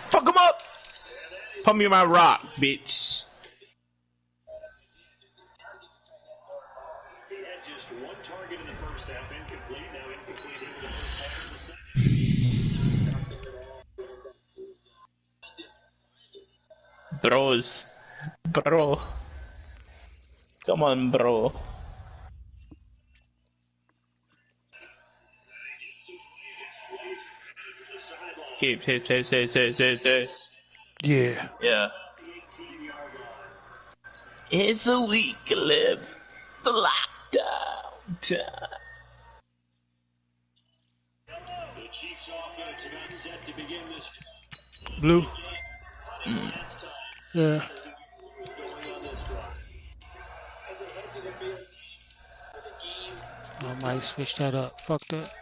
Fuck him up! Put me on my rock, bitch. He had just one target in the first half, incomplete, now incomplete into the first half of the second. Bros. Bro. Come on, bro. Keep, say. Yeah. Yeah. It's a week left. The lockdown time. The Chiefs offense about set to begin this. Blue. Yeah. I might switch that up. Fuck that.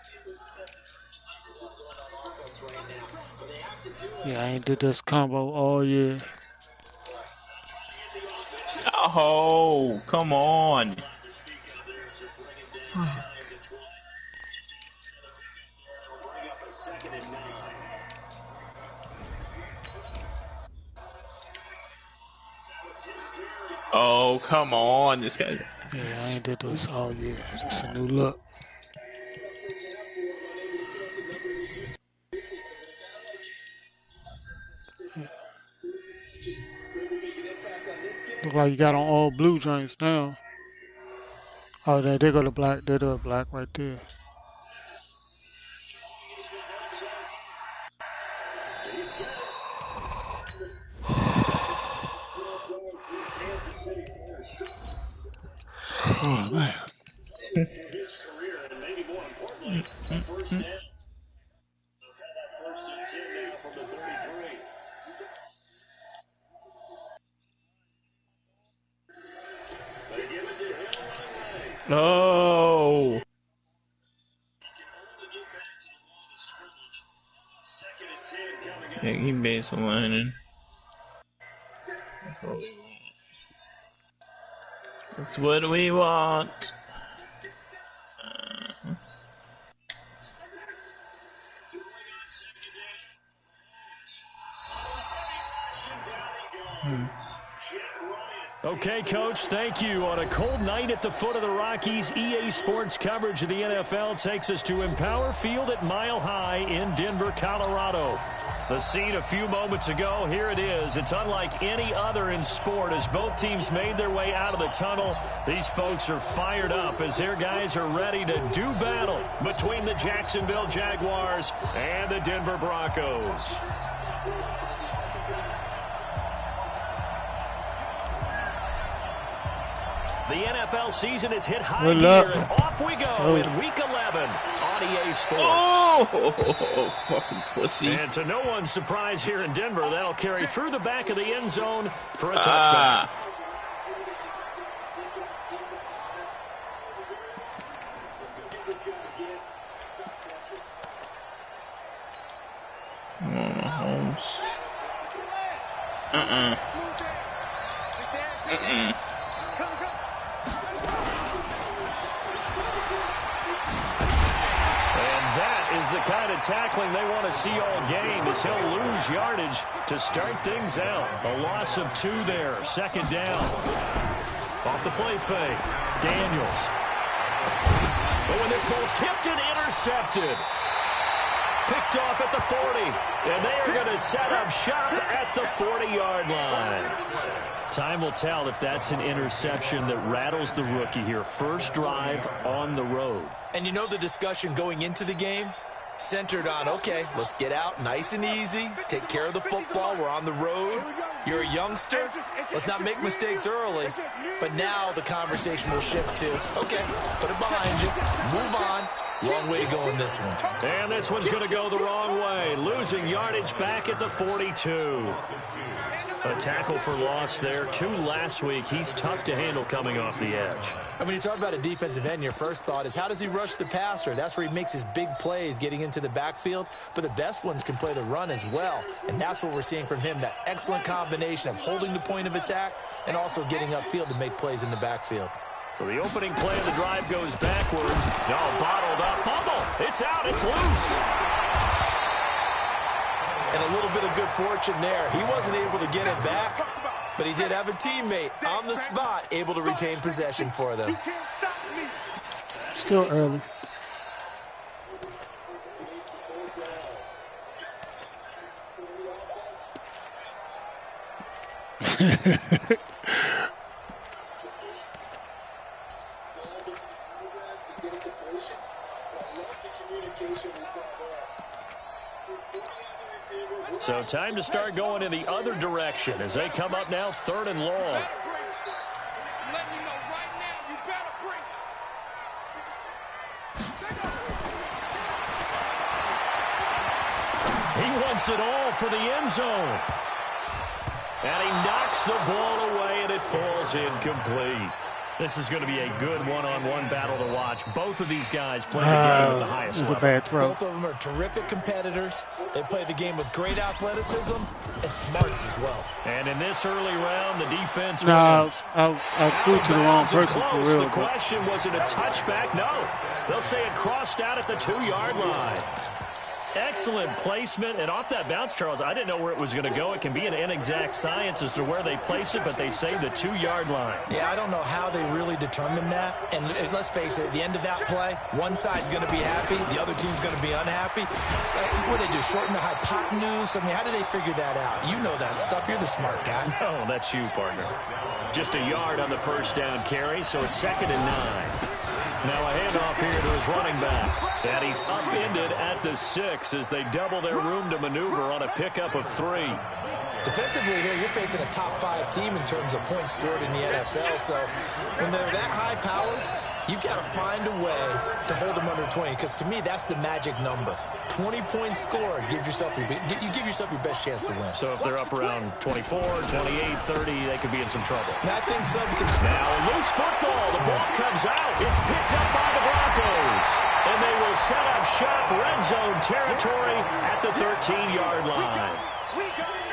Yeah, I ain't did this combo all year. Oh, come on. Fuck. Oh, come on. This guy. Yeah, I ain't did this all year. It's just a new look. Look like you got on all blue joints now. Oh, there go the black. There go the black right there. Oh, man. No. Yeah, he baselining. That's what we want. Okay, Coach, thank you. On a cold night at the foot of the Rockies, EA Sports coverage of the NFL takes us to Empower Field at Mile High in Denver, Colorado. The scene a few moments ago, here it is. It's unlike any other in sport as both teams made their way out of the tunnel. These folks are fired up as their guys are ready to do battle between the Jacksonville Jaguars and the Denver Broncos. The NFL season is hit high gear, and off we go in Week 11 on EA Sports. Oh, fucking pussy. And to no one's surprise here in Denver, that'll carry through the back of the end zone for a touchback. Mahomes. Is the kind of tackling they want to see all game as he'll lose yardage to start things out. A loss of 2 there. Second down. Off the play fake. Daniels. Oh, and this ball's tipped and intercepted. Picked off at the 40. And they are going to set up shop at the 40-yard line. Time will tell if that's an interception that rattles the rookie here. First drive on the road. And you know the discussion going into the game? Centered on, okay, let's get out nice and easy, take care of the football, we're on the road, you're a youngster, let's not make mistakes early. But now the conversation will shift to, okay, put it behind you, move on. Long way to go in this one. And this one's going to go the wrong way, losing yardage back at the 42. A tackle for loss there. 2 last week. He's tough to handle coming off the edge. And when you talk about a defensive end, your first thought is, how does he rush the passer? That's where he makes his big plays getting into the backfield. But the best ones can play the run as well. And that's what we're seeing from him, that excellent combination of holding the point of attack and also getting upfield to make plays in the backfield. So the opening play of the drive goes backwards. No, bottled up. Fumble. It's out. It's loose. And a little bit of good fortune there. He wasn't able to get it back, but he did have a teammate on the spot able to retain possession for them. Still early. So time to start going in the other direction as they come up now 3rd and long. He wants it all for the end zone. And he knocks the ball away, and it falls incomplete. This is going to be a good one-on-one battle to watch. Both of these guys play the game at the highest level. Both of them are terrific competitors. They play the game with great athleticism and smarts as well. And in this early round, the defense wins. I threw to the wrong person for real. The question, was it a touchback? No. They'll say it crossed out at the 2-yard line. Excellent placement, and off that bounce, Charles, I didn't know where it was going to go. It can be an inexact science as to where they place it, but they say the 2-yard line. Yeah, I don't know how they really determined that. And let's face it, at the end of that play, one side's going to be happy, the other team's going to be unhappy. So, what did they do, shorten the hypotenuse? I mean, how did they figure that out? You know that stuff. You're the smart guy. No, that's you, partner. Just a yard on the first down carry, so it's 2nd and 9. Now a handoff here to his running back. And he's upended at the 6 as they double their room to maneuver on a pickup of 3. Defensively here, you're facing a top-5 team in terms of points scored in the NFL. So when they're that high-powered, you've got to find a way to hold them under 20. Because to me, that's the magic number. 20-point score gives yourself you give yourself your best chance to win. So if they're up around 24, 28, 30, they could be in some trouble. I think so, because now a loose football. The ball comes out. It's picked up by the Broncos. And they will set up shop red zone territory at the 13-yard line.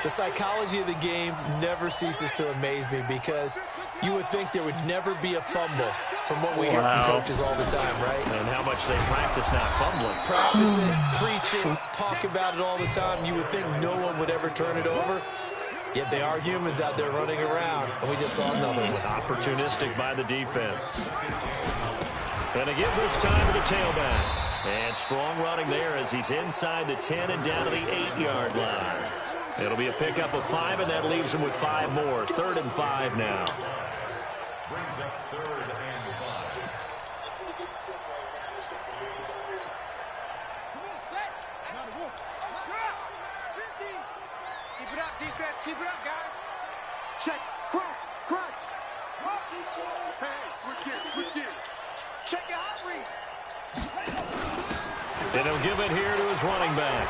The psychology of the game never ceases to amaze me, because you would think there would never be a fumble from what we hear from coaches all the time, right? And how much they practice not fumbling. Practice it, preach it, talk about it all the time. You would think no one would ever turn it over. Yet they are humans out there running around, and we just saw another one. Opportunistic by the defense. And again this time to the tailback. And strong running there as he's inside the 10 and down to the 8-yard line. It'll be a pickup of 5, and that leaves him with 5 more. 3rd and 5 now. Brings up 3rd and 5. Keep it up, defense. Keep it up, guys. Check. Crunch. Crunch. Hey, switch gears. Switch gears. Check your hot read. And he'll give it here to his running back.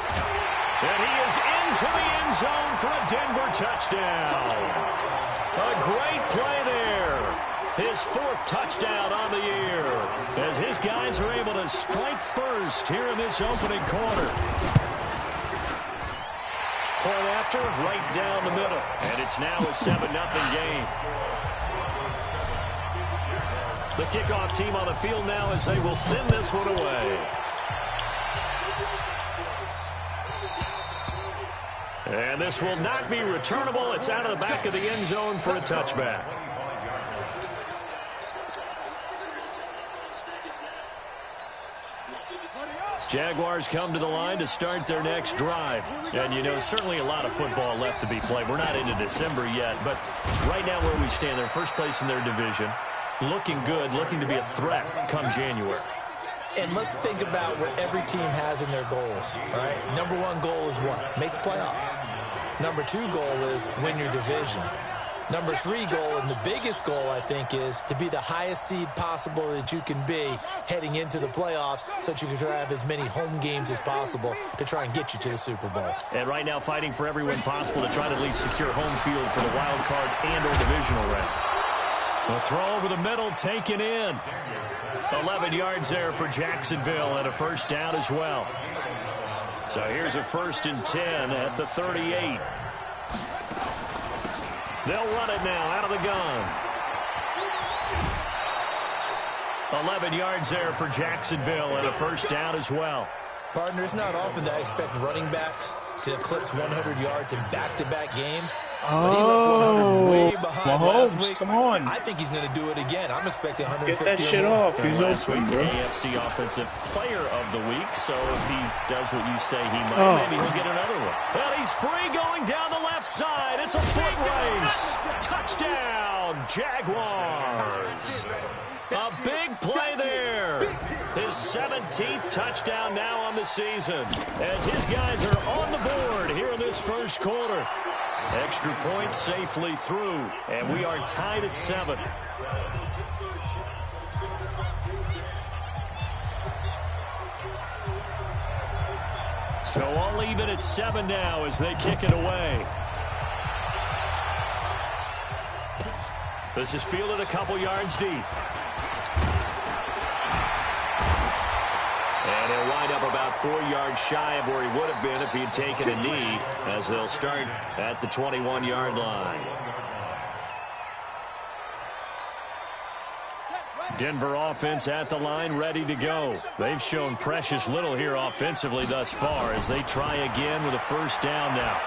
And he is into the end zone for a Denver touchdown. A great play there. His 4th touchdown on the year as his guys are able to strike first here in this opening quarter. Point after, right down the middle. And it's now a 7-0 game. The kickoff team on the field now as they will send this one away. And this will not be returnable. It's out of the back of the end zone for a touchback. Jaguars come to the line to start their next drive. And, you know, certainly a lot of football left to be played. We're not into December yet, but right now where we stand, they're first place in their division. Looking good, looking to be a threat come January. And let's think about what every team has in their goals, right? Number 1 goal is what? Make the playoffs. Number 2 goal is win your division. Number 3 goal, and the biggest goal, I think, is to be the highest seed possible that you can be heading into the playoffs so that you can have as many home games as possible to try and get you to the Super Bowl. And right now fighting for every win possible to try to at least secure home field for the wild card and or divisional round. A throw over the middle, taken in. 11 yards there for Jacksonville and a first down as well. So here's a 1st and 10 at the 38. They'll run it now out of the gun. 11 yards there for Jacksonville and a first down as well. Partner, it's not often that I expect running backs to eclipse 100 yards in back-to-back games. But he left 100 way behind last week. Come on. I think he's going to do it again. I'm expecting 150. Get that shit off. He's Last week, open, the bro. AFC Offensive Player of the Week. So if he does what you say he might, maybe he'll get another one. Well, he's free going down the left side. It's a foot race. Touchdown, Jaguars. A big play there. His 17th touchdown now on the season as his guys are on the board here in this first quarter. Extra point safely through, and we are tied at 7. So all even at 7 now as they kick it away. This is fielded a couple yards deep. And he'll wind up about 4 yards shy of where he would have been if he had taken a knee, as they'll start at the 21-yard line. Denver offense at the line, ready to go. They've shown precious little here offensively thus far as they try again with a first down now.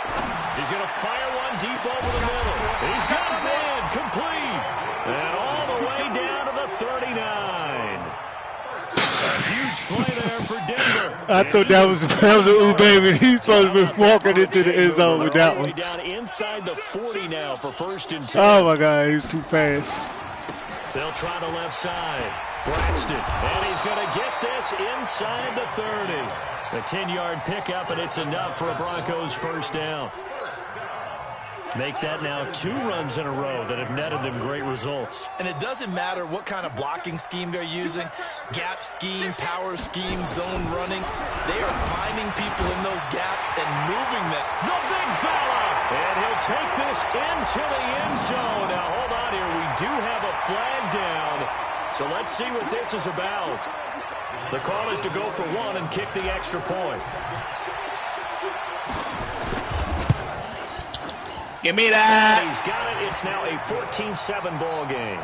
He's going to fire one deep over the middle. He's got a man complete. And all the way down to the 39. A huge play there for Denver. I thought that was a ooh baby. He's supposed to be walking into the end zone with that one. Down inside the 40 now for 1st and 10. Oh my God, he's too fast. They'll try the left side. Braxton, and he's going to get this inside the 30. A 10-yard pickup, and it's enough for a Broncos first down. Make that now 2 runs in a row that have netted them great results. And it doesn't matter what kind of blocking scheme they're using, gap scheme, power scheme, zone running. They are finding people in those gaps and moving them. The big fella! And he'll take this into the end zone. Now, hold on here. We do have a flag down. So let's see what this is about. The call is to go for 1 and kick the extra point. Give me that. And he's got it. It's now a 14-7 ball game.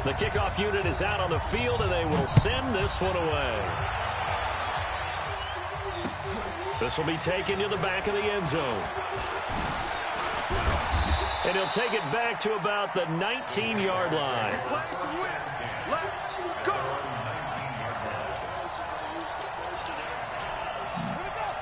The kickoff unit is out on the field, and they will send this one away. This will be taken to the back of the end zone. And he'll take it back to about the 19-yard line.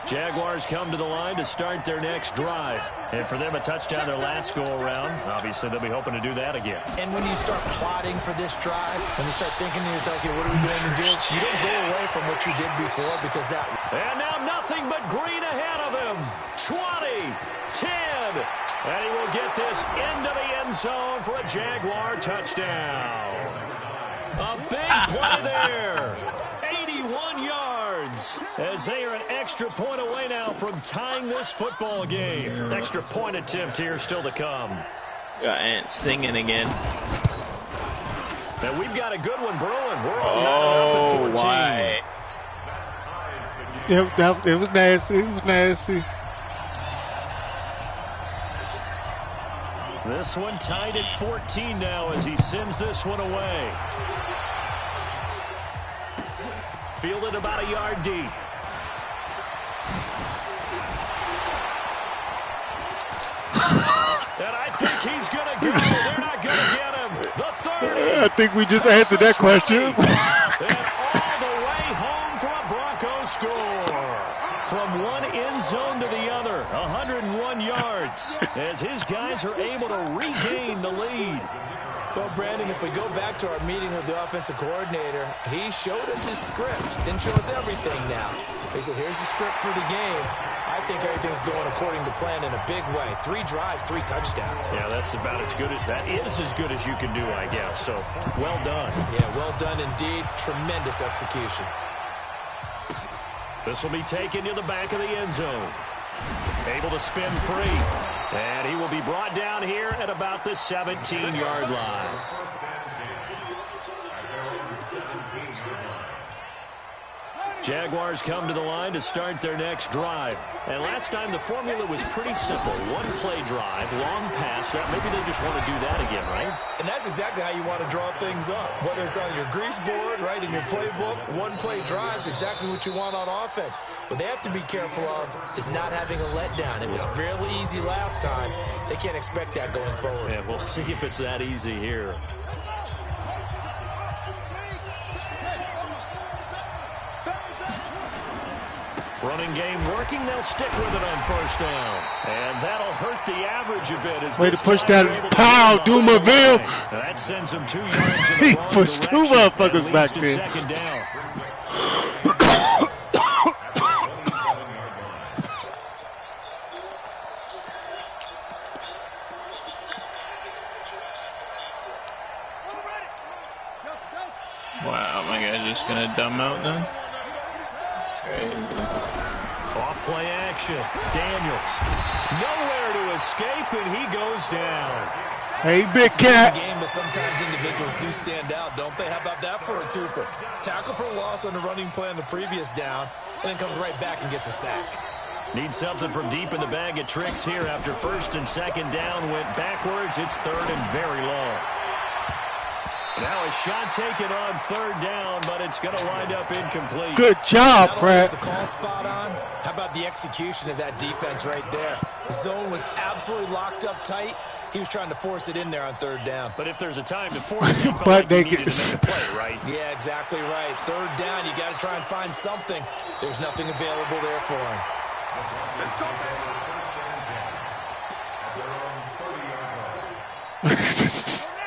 Jaguars come to the line to start their next drive. And for them, a touchdown their last go-around. Obviously, they'll be hoping to do that again. And when you start plotting for this drive, when you start thinking to yourself, okay, what are we going to do? You don't go away from what you did before because that... And now nothing but green ahead of him. 20, 10, and he will get this into the end zone for a Jaguar touchdown. A big play there. 81 yards as they are an extra point away now from tying this football game. Extra point attempt here still to come. Got Ant singing again. And we've got a good one brewing. We're all up at 14. Why? It was nasty. It was nasty. This one tied at 14 now as he sends this one away. Fielded about a yard deep. And I think he's going to go. They're not going to get him. The 30. I think we just answered that question. And all the way home for a Broncos score. From one end zone to the other, 101 yards. As his guys are able to regain the lead. Well, Brandon, if we go back to our meeting with the offensive coordinator, he showed us his script. Didn't show us everything now. He said, here's the script for the game. I think everything's going according to plan in a big way. 3 drives, 3 touchdowns. Yeah, that's about as good as, that is as good as you can do, I guess. So, well done. Yeah, well done indeed. Tremendous execution. This will be taken to the back of the end zone. Able to spin free. And he will be brought down here at about the 17-yard line. Jaguars come to the line to start their next drive. And last time the formula was pretty simple. One play drive, long pass. Maybe they just want to do that again, right? And that's exactly how you want to draw things up. Whether it's on your grease board, right, in your playbook, one play drive is exactly what you want on offense. What they have to be careful of is not having a letdown. It was really easy last time. They can't expect that going forward. Yeah, we'll see if it's that easy here. Running game working. They'll stick with it on first down. And that'll hurt the average a bit. As way to push that pow, Dumerville. That sends him 2 yards in the He wrong pushed two direction motherfuckers and back leads to there. second down. Wow, my guy's just gonna dumb out then? Off play action. Daniels. Nowhere to escape, and he goes down. Hey, big It's a cat. game, but sometimes individuals do stand out, don't they? How about that for a twofer? Tackle for loss on the running play on the previous down, and then comes right back and gets a sack. Need something from deep in the bag of tricks here after first and second down went backwards. It's third and very long. Now a shot taken on third down, but it's going to wind up incomplete. Good job, Not only is Pratt. the call spot on, how about the execution of that defense right there? The zone was absolutely locked up tight. He was trying to force it in there on third down. But if there's a time to force it, he felt But like they he needed get- to make a play, right? Yeah, exactly right. Third down, you got to try and find something. There's nothing available there for him.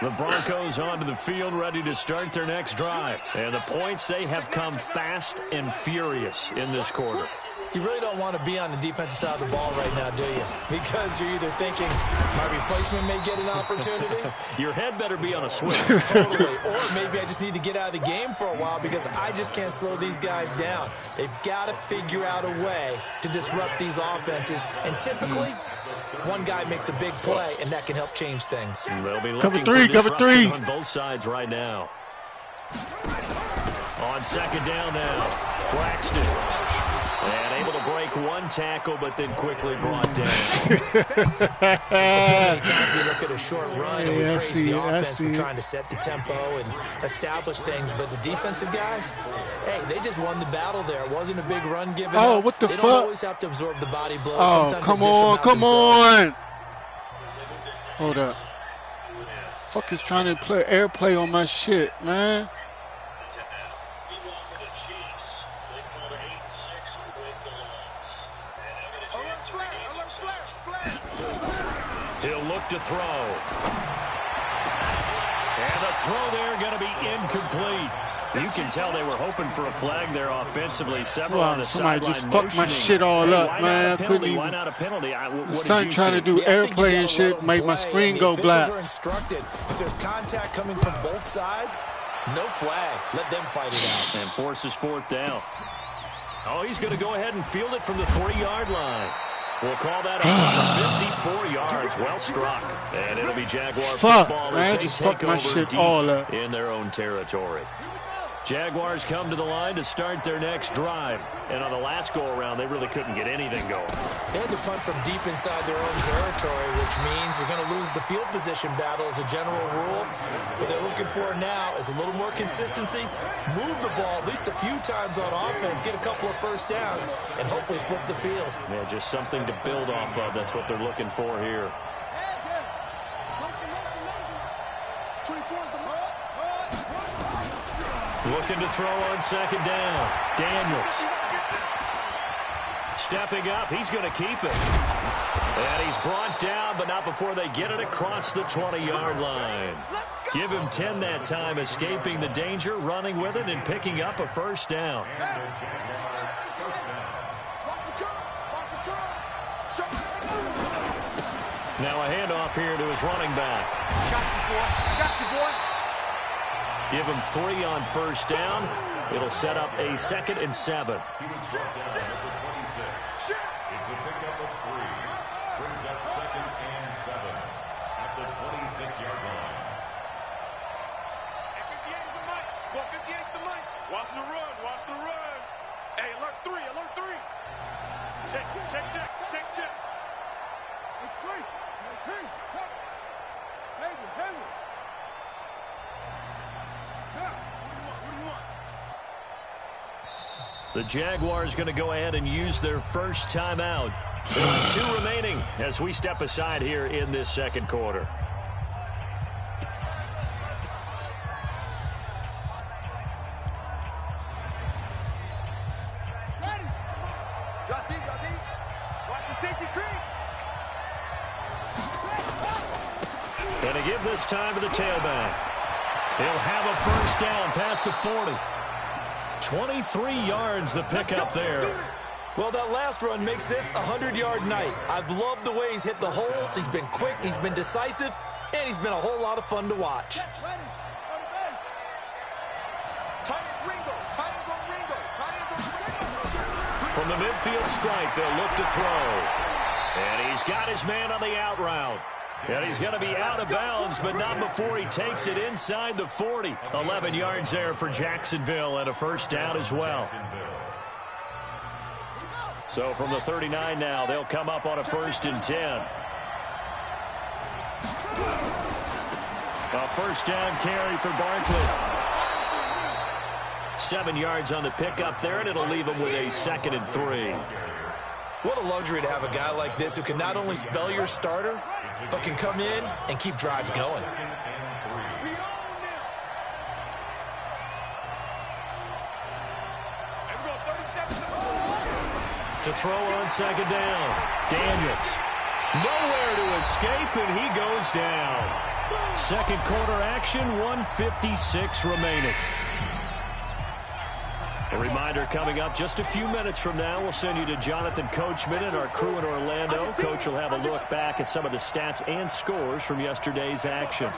The Broncos onto the field, ready to start their next drive. And the points, they have come fast and furious in this quarter. You really don't want to be on the defensive side of the ball right now, do you? Because you're either thinking, my replacement may get an opportunity. Your head better be on a switch. Totally. Or maybe I just need to get out of the game for a while because I just can't slow these guys down. They've got to figure out a way to disrupt these offenses. And typically, one guy makes a big play, and that can help change things. They'll be Cover looking three, for cover three. disruption on both sides right now. On second down now, Braxton. And able to break one tackle, but then quickly brought down. So many times we look at a short run and we Yeah, I praise see the it, I offense see for it. trying to set the tempo and establish things. But the defensive guys, hey, they just won the battle there. It wasn't a big run given Oh, up. what the they fuck? don't always have to absorb the body blow. Oh, Sometimes come they dish them on, out come themselves. on. Hold up. Fuck is trying to play airplay on my shit, man. He'll look to throw. And the throw there going to be incomplete. You can tell they were hoping for a flag there offensively. Several Wow, on the somebody sideline just fucked my motioning. shit all Hey, up, why man. Not I a couldn't penalty? even- Why not a penalty? What Son did you trying see? to do Yeah, I think you airplay gotta and shit, let 'em make my play. screen The go officials black. are instructed. If there's contact coming from both sides, no flag. Let them fight it out. And forces fourth down. Oh, he's going to go ahead and field it from the 3-yard line. We'll call that a 54 yards. Well struck. And it'll be Jaguar Fuck, football man, as they just take fucked my over shit deep all up. in their own territory. Jaguars come to the line to start their next drive. And on the last go-around, they really couldn't get anything going. They had to punt from deep inside their own territory, which means you're going to lose the field position battle as a general rule. What they're looking for now is a little more consistency, move the ball at least a few times on offense, get a couple of first downs, and hopefully flip the field. Yeah, just something to build off of. That's what they're looking for here. Looking to throw on second down. Daniels. Stepping up. He's going to keep it. And he's brought down, but not before they get it across the 20-yard line. Give him 10 that time, escaping the danger, running with it, and picking up a first down. Now a handoff here to his running back. Got you, boy. Give him 3 on first down. It'll set up a 2nd and 7. He was brought down at the 26. It's a pickup of 3. Brings up 2nd and 7 at the 26-yard line. 58 is the money. 58 is the money. Watch the run. Watch the run. Hey, alert 3, alert 3. Check, check, check, check, check. It's 3. Heavy. Now, what do you want? The Jaguars going to go ahead and use their first timeout. 2 remaining as we step aside here in this second quarter. Ready. Drop deep. Watch the safety creep. Going to give this time to the tailback. He'll have a first down past the 40. 23 yards the pickup there. Well, that last run makes this a 100-yard night. I've loved the way he's hit the holes. He's been quick, he's been decisive, and he's been a whole lot of fun to watch. Ready. On the bench. Tight end Ringo. Tight ends on Ringo. Tight ends on Ringo. From the midfield stripe, they'll look to throw. And he's got his man on the out route. And he's going to be out of bounds, but not before he takes it inside the 40. 11 yards there for Jacksonville and a first down as well. So from the 39 now, they'll come up on a 1st and 10. A first down carry for Barkley. 7 yards on the pickup there, and it'll leave him with a 2nd and 3. What a luxury to have a guy like this who can not only spell your starter, but can come in and keep drives going. To throw on 2nd down. Daniels. Nowhere to escape, and he goes down. Second quarter action, 1:56 remaining. A reminder coming up just a few minutes from now. We'll send you to Jonathan Coachman and our crew in Orlando. Coach will have a look back at some of the stats and scores from yesterday's action.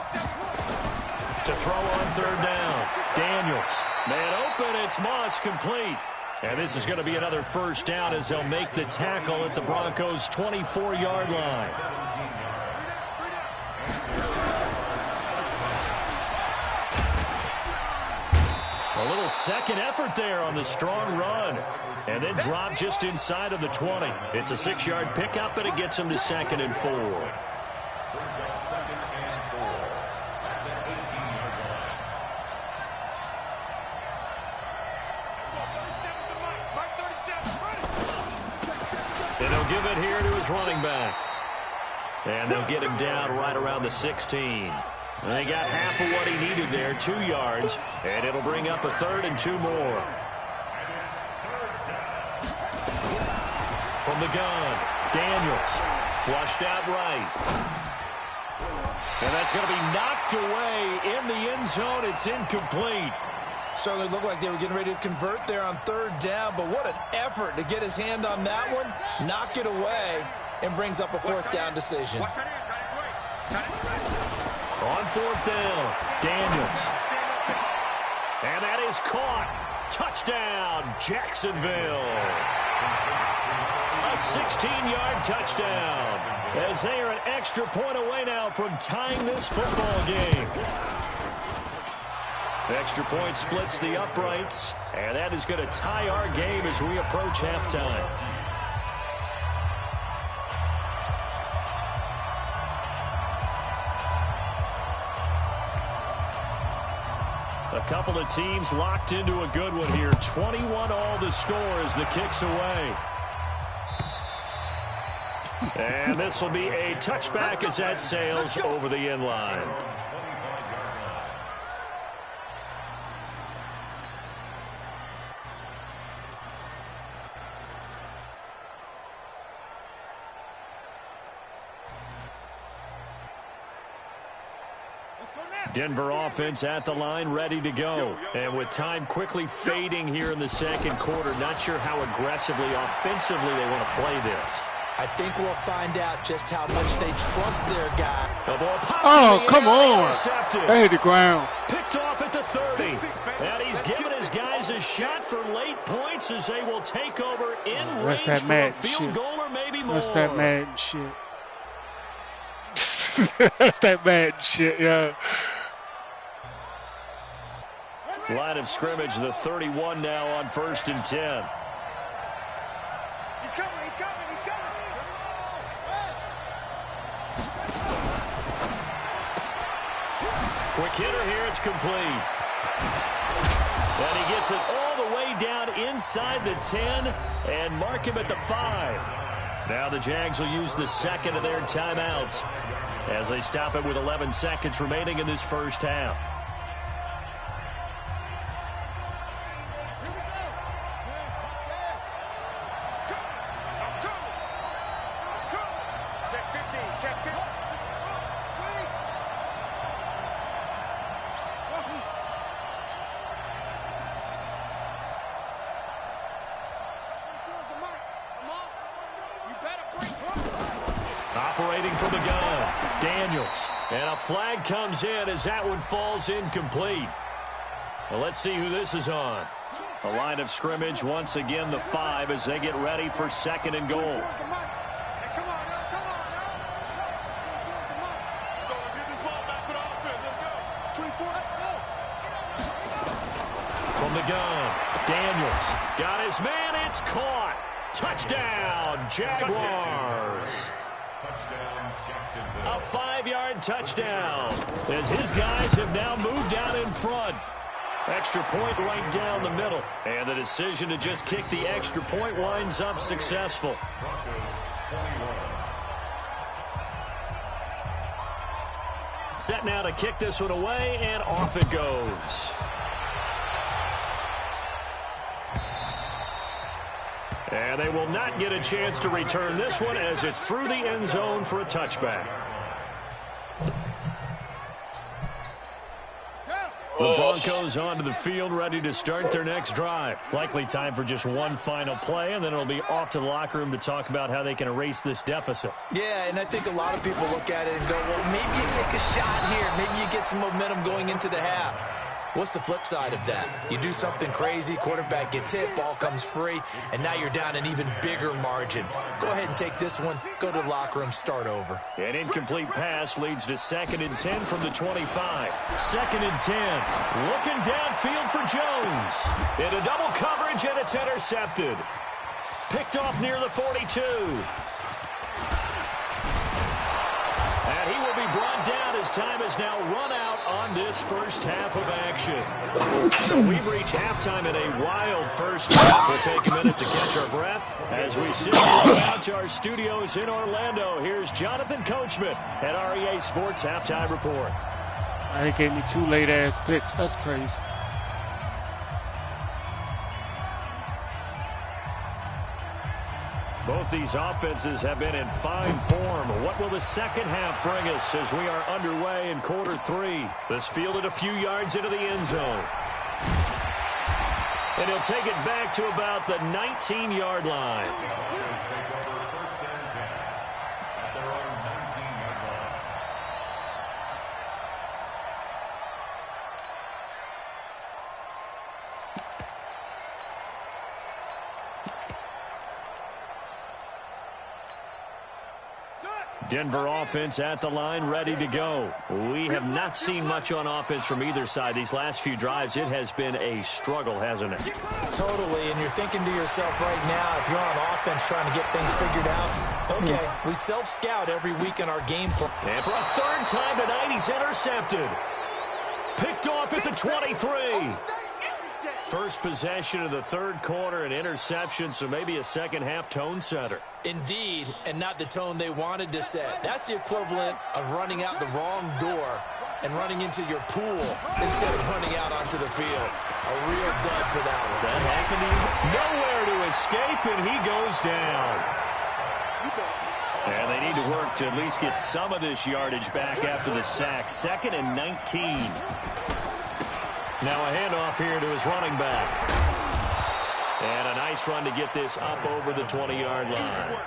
To throw on 3rd down. Daniels. Man open. It's Moss complete. And this is going to be another first down as they'll make the tackle at the Broncos' 24-yard line. A little second effort there on the strong run. And then drop just inside of the 20. It's a 6-yard pickup, and it gets him to 2nd and 4. And he'll give it here to his running back. And they'll get him down right around the 16. And they got half of what he needed there, 2 yards. And it'll bring up a 3rd and 2 more. From the gun, Daniels. Flushed out right. And that's going to be knocked away in the end zone. It's incomplete. Certainly looked like they were getting ready to convert there on 3rd down, but what an effort to get his hand on that one, knock it away, and brings up a 4th down decision. On 4th down, Daniels. And that is caught. Touchdown, Jacksonville. A 16-yard touchdown. As they are an extra point away now from tying this football game. The extra point splits the uprights, and that is going to tie our game as we approach halftime. A couple of teams locked into a good one here. 21 all the score as the kick's away. And this will be a touchback as that sails over the end line. Denver offense at the line, ready to go. And with time quickly fading here in the second quarter, not sure how aggressively, offensively they want to play this. I think we'll find out just how much they trust their guy. Oh, come on. They hit the ground. Picked off at the 30. And he's given his guys a shot for late points as they will take over in range for a field goal or maybe more. That's that Madden shit. That's that Madden shit, yeah. Line of scrimmage, the 31 now on 1st and 10. coming, he's coming, he's coming. Quick hitter here, it's complete. And he gets it all the way down inside the 10 and mark him at the 5. Now the Jags will use the second of their timeouts as they stop it with 11 seconds remaining in this first half. Operating from the gun, Daniels. And a flag comes in as that one falls incomplete. Well, let's see who this is on. A line of scrimmage, once again the 5 as they get ready for second and goal. From the gun, Daniels. Got his man, it's caught. Touchdown, Jaguars. A 5-yard touchdown as his guys have now moved out in front. Extra point right down the middle. And the decision to just kick the extra point winds up successful. Set now to kick this one away, and off it goes. And they will not get a chance to return this one as it's through the end zone for a touchback. The Broncos onto the field ready to start their next drive. Likely time for just one final play, and then it'll be off to the locker room to talk about how they can erase this deficit. Yeah, and I think a lot of people look at it and go, well, maybe you take a shot here. Maybe you get some momentum going into the half. What's the flip side of that? You do something crazy, quarterback gets hit, ball comes free, and now you're down an even bigger margin. Go ahead and take this one, go to the locker room, start over. An incomplete pass leads to 2nd and 10 from the 25. 2nd and 10. Looking downfield for Jones. Into double coverage, and it's intercepted. Picked off near the 42. And he will be brought down as time is now run out on this first half of action. So we've reached halftime in a wild first half. We'll take a minute to catch our breath as we sit out to our studios in Orlando. Here's Jonathan Coachman at REA Sports Halftime Report. They gave me 2 late-ass picks. That's crazy. Both these offenses have been in fine form. What will the second half bring us as we are underway in quarter 3? This fielded a few yards into the end zone. And he'll take it back to about the 19-yard line. Denver offense at the line, ready to go. We have not seen much on offense from either side. These last few drives, it has been a struggle, hasn't it? Totally, and you're thinking to yourself right now, if you're on offense trying to get things figured out, okay, we self-scout every week in our game plan. And for a 3rd time tonight, he's intercepted. Picked off at the 23. First possession of the 3rd quarter, an interception, so maybe a second half tone setter. Indeed, and not the tone they wanted to set. That's the equivalent of running out the wrong door and running into your pool instead of running out onto the field. A real dud for that one. Is that happening? Nowhere to escape, and he goes down. And they need to work to at least get some of this yardage back after the sack. 2nd and 19. Now a handoff here to his running back. And a nice run to get this up over the 20-yard line.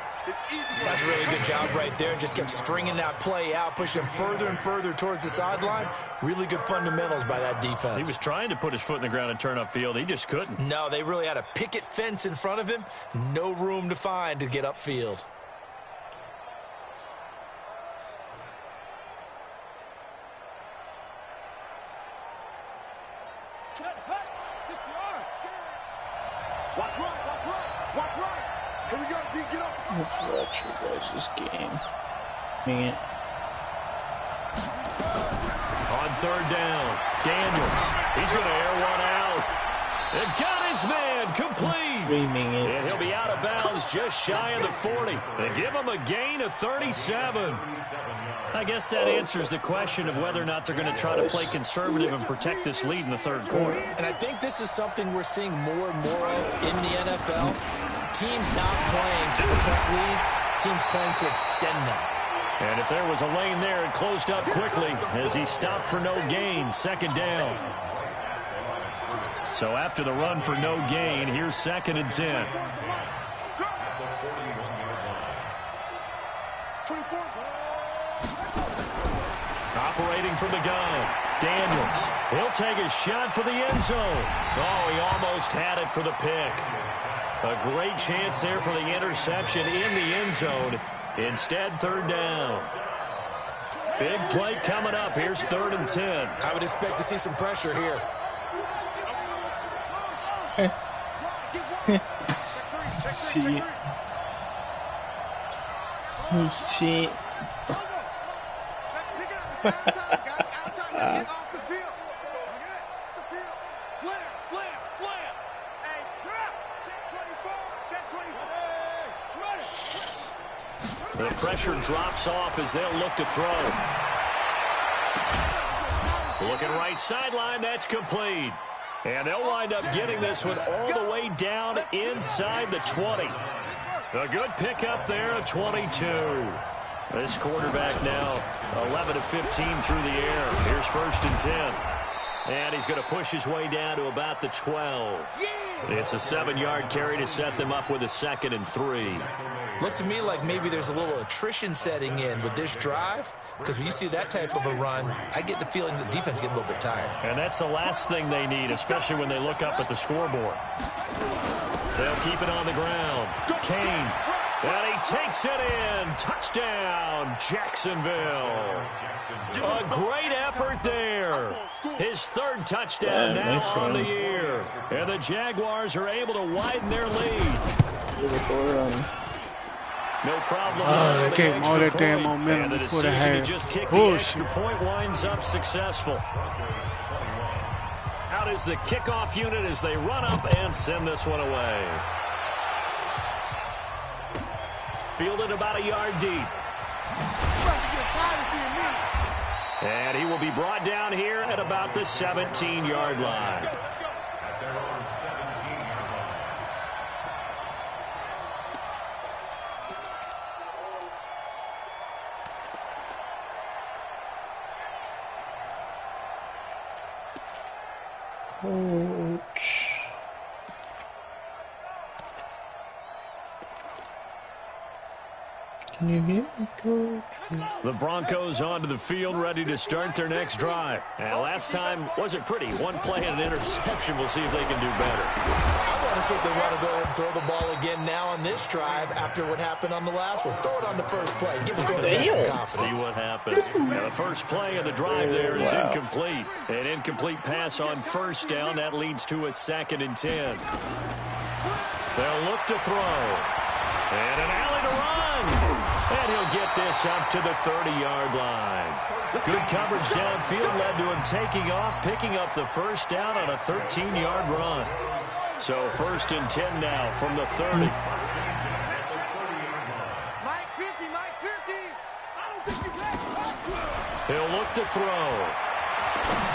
That's a really good job right there. Just kept stringing that play out, pushing further and further towards the sideline. Really good fundamentals by that defense. He was trying to put his foot in the ground and turn upfield. He just couldn't. No, they really had a picket fence in front of him. No room to find to get upfield. Watch right. Here we go, D. Let's watch you guys' game. Man. On third down, Daniels. He's going to air one out. And got his man complete. Streaming it. And he'll be out of bounds just shy of the 40. They give him a gain of 37. I guess that answers the question of whether or not they're going to try to play conservative and protect this lead in the third quarter. And I think this is something we're seeing more and more of in the NFL. Teams not playing to protect leads, teams playing to extend them. And if there was a lane there, it closed up quickly as he stopped for no gain, second down. So after the run for no gain, here's 2nd and 10. Operating from the gun, Daniels. He'll take a shot for the end zone. Oh, he almost had it for the pick. A great chance there for the interception in the end zone. Instead, third down. Big play coming up. Here's 3rd and 10. I would expect to see some pressure here. Shit. Shit. The pressure drops off as they'll look to throw. Looking right sideline, that's complete. And they'll wind up getting this one all the way down inside the 20. A good pickup there at 22. This quarterback now 11 of 15 through the air. Here's 1st and 10. And he's going to push his way down to about the 12. It's a 7-yard carry to set them up with a 2nd and 3. Looks to me like maybe there's a little attrition setting in with this drive, because when you see that type of a run, I get the feeling the defense getting a little bit tired. And that's the last thing they need, especially when they look up at the scoreboard. They'll keep it on the ground. Kane. And he takes it in. Touchdown, Jacksonville. A great effort there. His 3rd touchdown now on the year. And the Jaguars are able to widen their lead. No problem. They gave him all that damn momentum before the half. Just kick the extra point winds up successful. Out is the kickoff unit as they run up and send this one away. Fielded about a yard deep. And he will be brought down here at about the 17-yard line. Coach. Can you hear me, Coach? The Broncos onto the field, ready to start their next drive. And last time wasn't pretty. One play and an interception. We'll see if they can do better. I want to see if they want to go ahead and throw the ball again now on this drive after what happened on the last one. Throw it on the first play. Give the quarterback some confidence. See what happens. Now, the first play of the drive there is incomplete. An incomplete pass on 1st down. That leads to a 2nd and 10. They'll look to throw. And an alley to run. And he'll get this up to the 30-yard line. Good coverage downfield led to him taking off, picking up the 1st down on a 13-yard run. So 1st and 10 now from the 30. Mike 50, Mike 50. I don't think you can. He'll look to throw.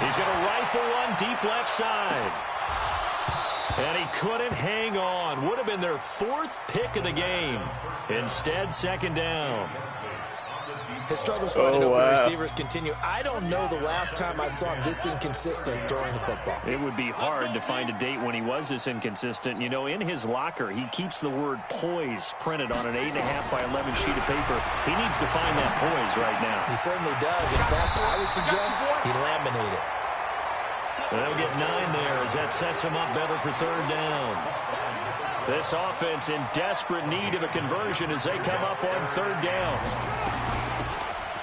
He's going to rifle one deep left side. And he couldn't hang on. Would have been their 4th pick of the game. Instead, 2nd down. His struggles finding open receivers continue. I don't know the last time I saw him this inconsistent throwing the football. It would be hard to find a date when he was this inconsistent. You know, in his locker, he keeps the word poise printed on an 8.5 by 11 sheet of paper. He needs to find that poise right now. He certainly does. In fact, I would suggest he laminate it. They'll get 9 there as that sets him up better for 3rd down. This offense in desperate need of a conversion as they come up on 3rd down.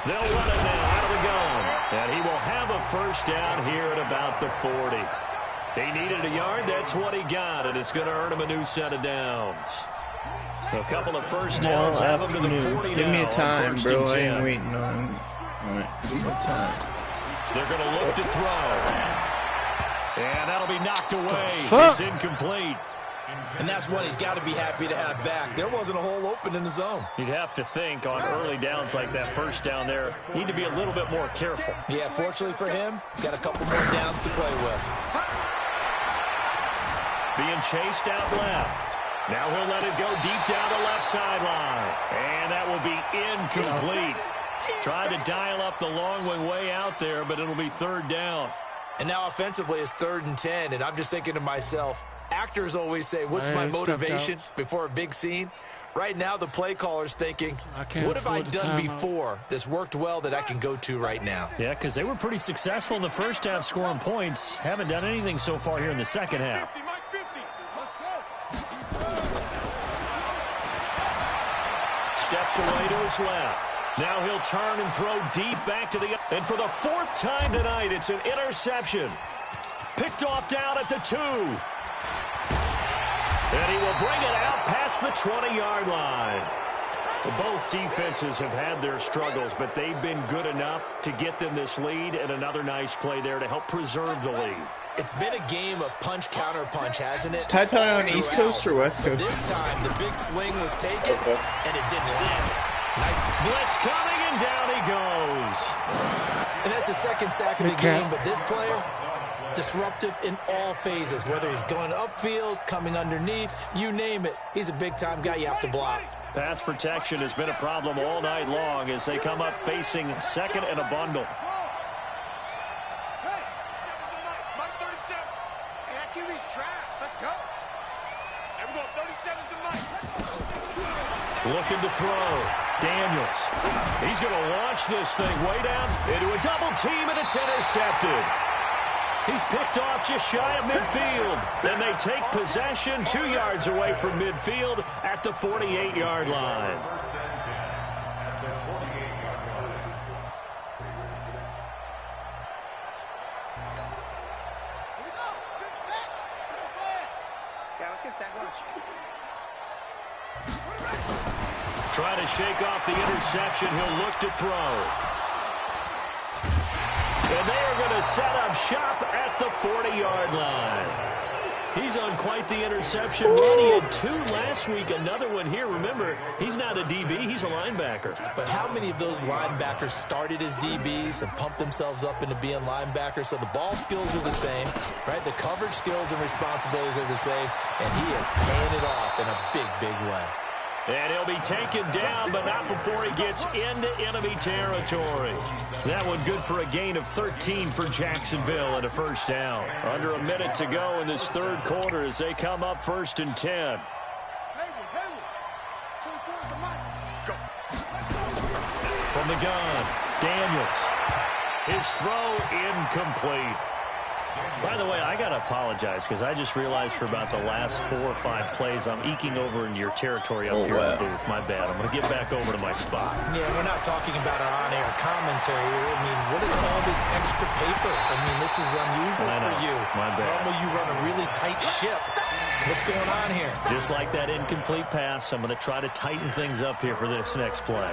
They'll run it now out of the gun. And he will have a 1st down here at about the 40. He needed a yard. That's what he got. And it's going to earn him a new set of downs. A couple of first Tomorrow downs have them to the afternoon. 40 Give me now a on time, first bro. and I 10. ain't waiting on. Alright, give me a time. They're going to look to throw. And that'll be knocked away. Fuck. It's incomplete. And that's one he's got to be happy to have back. There wasn't a hole open in the zone. You'd have to think on early downs like that first down there, need to be a little bit more careful. Yeah, fortunately for him, got a couple more downs to play with. Being chased out left. Now he'll let it go deep down the left sideline. And that will be incomplete. Tried to dial up the long way out there, but it'll be third down. And now offensively it's 3rd and 10, and I'm just thinking to myself, actors always say, what's my motivation before a big scene? Right now the play caller's thinking, what have I done before that's worked well that I can go to right now? Yeah, because they were pretty successful in the first half scoring points. Haven't done anything so far here in the second half. Steps away to his left. Now he'll turn and throw deep back to the... And for the 4th time tonight, it's an interception. Picked off down at the 2. And he will bring it out past the 20-yard line. Well, both defenses have had their struggles, but they've been good enough to get them this lead, and another nice play there to help preserve the lead. It's been a game of punch-counter-punch, hasn't it? Is Ty on East Coast or West But Coast? this time, the big swing was taken, and it didn't land. Nice blitz coming, and down he goes. And that's the second sack of the game, but this player, disruptive in all phases, whether he's going upfield, coming underneath, you name it. He's a big-time guy you have to block. Pass protection has been a problem all night long as they come up facing second and a bundle. Looking to throw. Daniels. He's going to launch this thing way down into a double team, and it's intercepted. He's picked off just shy of midfield. Then they take possession 2 yards away from midfield at the 48-yard line. Try to shake off the interception. He'll look to throw. And they are going to set up shop at the 40-yard line. He's on quite the interception run. He had 2 last week, another one here. Remember, he's not a DB, he's a linebacker. But how many of those linebackers started as DBs and pumped themselves up into being linebackers? So the ball skills are the same, right? The coverage skills and responsibilities are the same, and he is paying it off in a big, big way. And he'll be taken down, but not before he gets into enemy territory. That one good for a gain of 13 for Jacksonville and a first down. Under a minute to go in this third quarter as they come up 1st and 10. From the gun, Daniels. His throw incomplete. By the way, I got to apologize because I just realized for about the last 4 or 5 plays I'm eking over into your territory up here in the booth. My bad. I'm going to get back over to my spot. Yeah, we're not talking about our on-air commentary. I mean, what is all this extra paper? I mean, this is unusual for you. My bad. Normally you run a really tight ship. What's going on here? Just like that incomplete pass, I'm going to try to tighten things up here for this next play.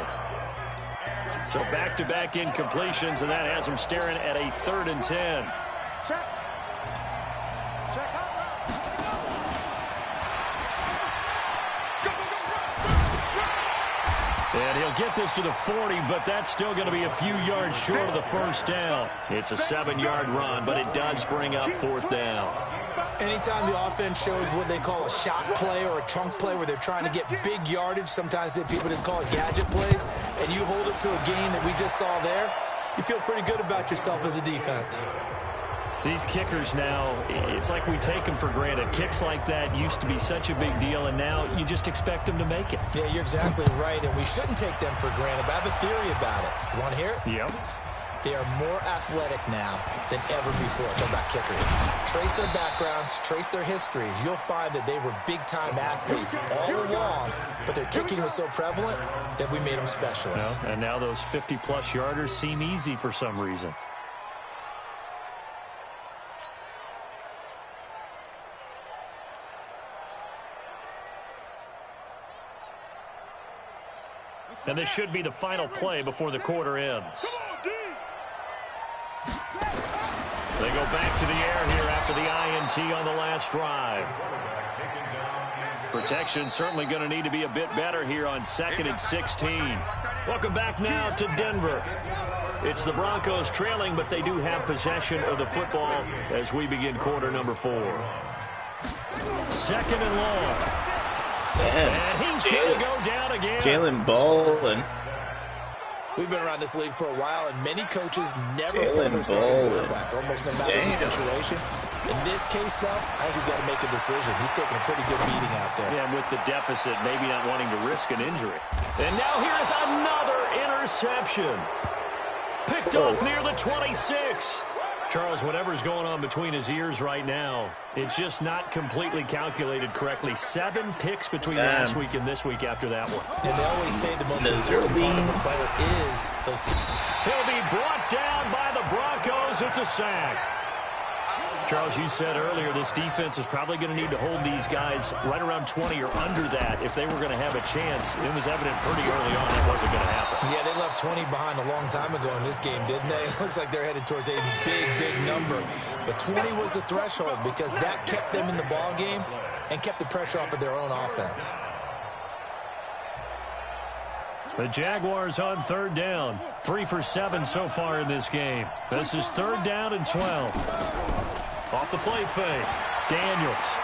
So back-to-back incompletions, and that has them staring at a 3rd and 10. And he'll get this to the 40, but that's still going to be a few yards short of the first down. It's a 7-yard run, but it does bring up 4th down. Anytime the offense shows what they call a shot play or a trunk play where they're trying to get big yardage, sometimes people just call it gadget plays, and you hold it to a game that we just saw there, you feel pretty good about yourself as a defense. These kickers now, it's like we take them for granted. Kicks like that used to be such a big deal, and now you just expect them to make it. Yeah, you're exactly right, and we shouldn't take them for granted, but I have a theory about it. You want to hear it? Yep. They are more athletic now than ever before. Talking about kickers. Trace their backgrounds, trace their histories. You'll find that they were big-time athletes all along, but their kicking was so prevalent that we made them specialists. Well, and now those 50-plus yarders seem easy for some reason. And this should be the final play before the quarter ends. They go back to the air here after the INT on the last drive. Protection certainly going to need to be a bit better here on 2nd and 16. Welcome back now to Denver. It's the Broncos trailing, but they do have possession of the football as we begin quarter number 4. 2nd and long. And he's going to go down again. Jalen ballin'. We've been around this league for a while, and many coaches never put their starting quarterback, almost no matter the situation. In this case, though, I think he's got to make a decision. He's taking a pretty good beating out there. Yeah, and with the deficit, maybe not wanting to risk an injury. And now here's another interception. Picked off near the 26. Charles, whatever's going on between his ears right now, it's just not completely calculated correctly. 7 picks between last week and this week after that one. And they always say the most important part of a player is those. He'll be brought down by the Broncos. It's a sack. Charles, you said earlier this defense is probably going to need to hold these guys right around 20 or under that if they were going to have a chance. It was evident pretty early on that wasn't going to happen. Yeah, they left 20 behind a long time ago in this game, didn't they? It looks like they're headed towards a big, big number. But 20 was the threshold because that kept them in the ball game and kept the pressure off of their own offense. The Jaguars on 3rd down. 3 for 7 so far in this game. This is 3rd down and 12. Off the play fake, Daniels.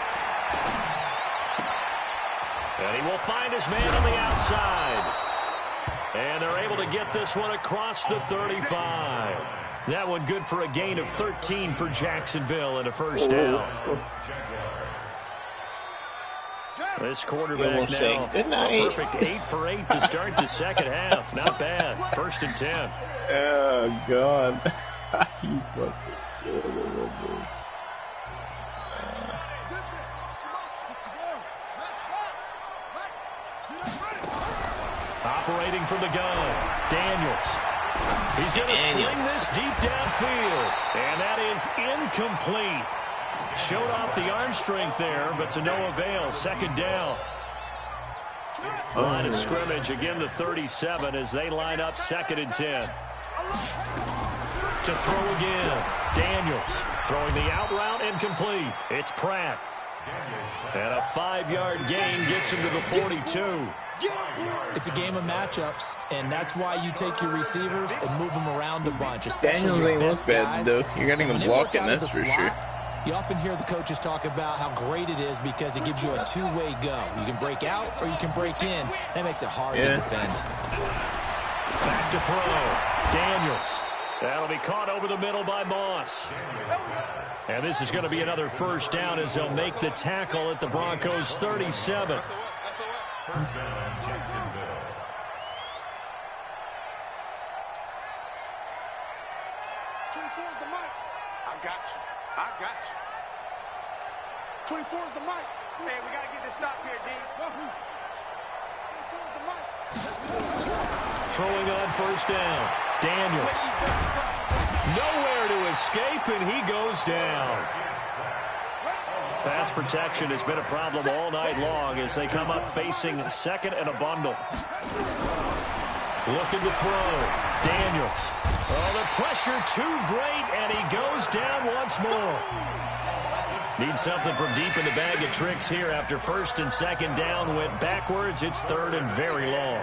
And he will find his man on the outside. And they're able to get this one across the 35. That one good for a gain of 13 for Jacksonville and a first down. This quarterback now, a perfect 8 for 8 to start the second half. Not bad. 1st and 10. Oh, God. You fucking killing this. Operating from the gun, Daniels. He's going to sling this deep downfield, and that is incomplete. Showed off the arm strength there, but to no avail. 2nd down. Line of scrimmage, again the 37 as they line up 2nd and 10. To throw again, Daniels. Throwing the out route incomplete. It's Pratt. And a 5-yard gain gets him to the 42. It's a game of matchups, and that's why you take your receivers and move them around a bunch. Daniels ain't look bad, though. You're getting him blocking, that's for sure. You often hear the coaches talk about how great it is because it gives you a two-way go. You can break out or you can break in. That makes it hard to defend. Back to throw. Daniels. That'll be caught over the middle by Moss. And this is going to be another first down as they'll make the tackle at the Broncos' 37. First down, Jacksonville. The mic. I got you. I got you. 24 is the mic. Hey, we got to get this stopped here, D. 24 is the mic. Throwing on first down. Daniels. Nowhere to escape, and he goes down. Pass protection has been a problem all night long as they come up facing 2nd and a bundle. Looking to throw. Daniels. Oh, the pressure too great, and he goes down once more. Need something from deep in the bag of tricks here after 1st and 2nd down. Went backwards. It's 3rd and very long.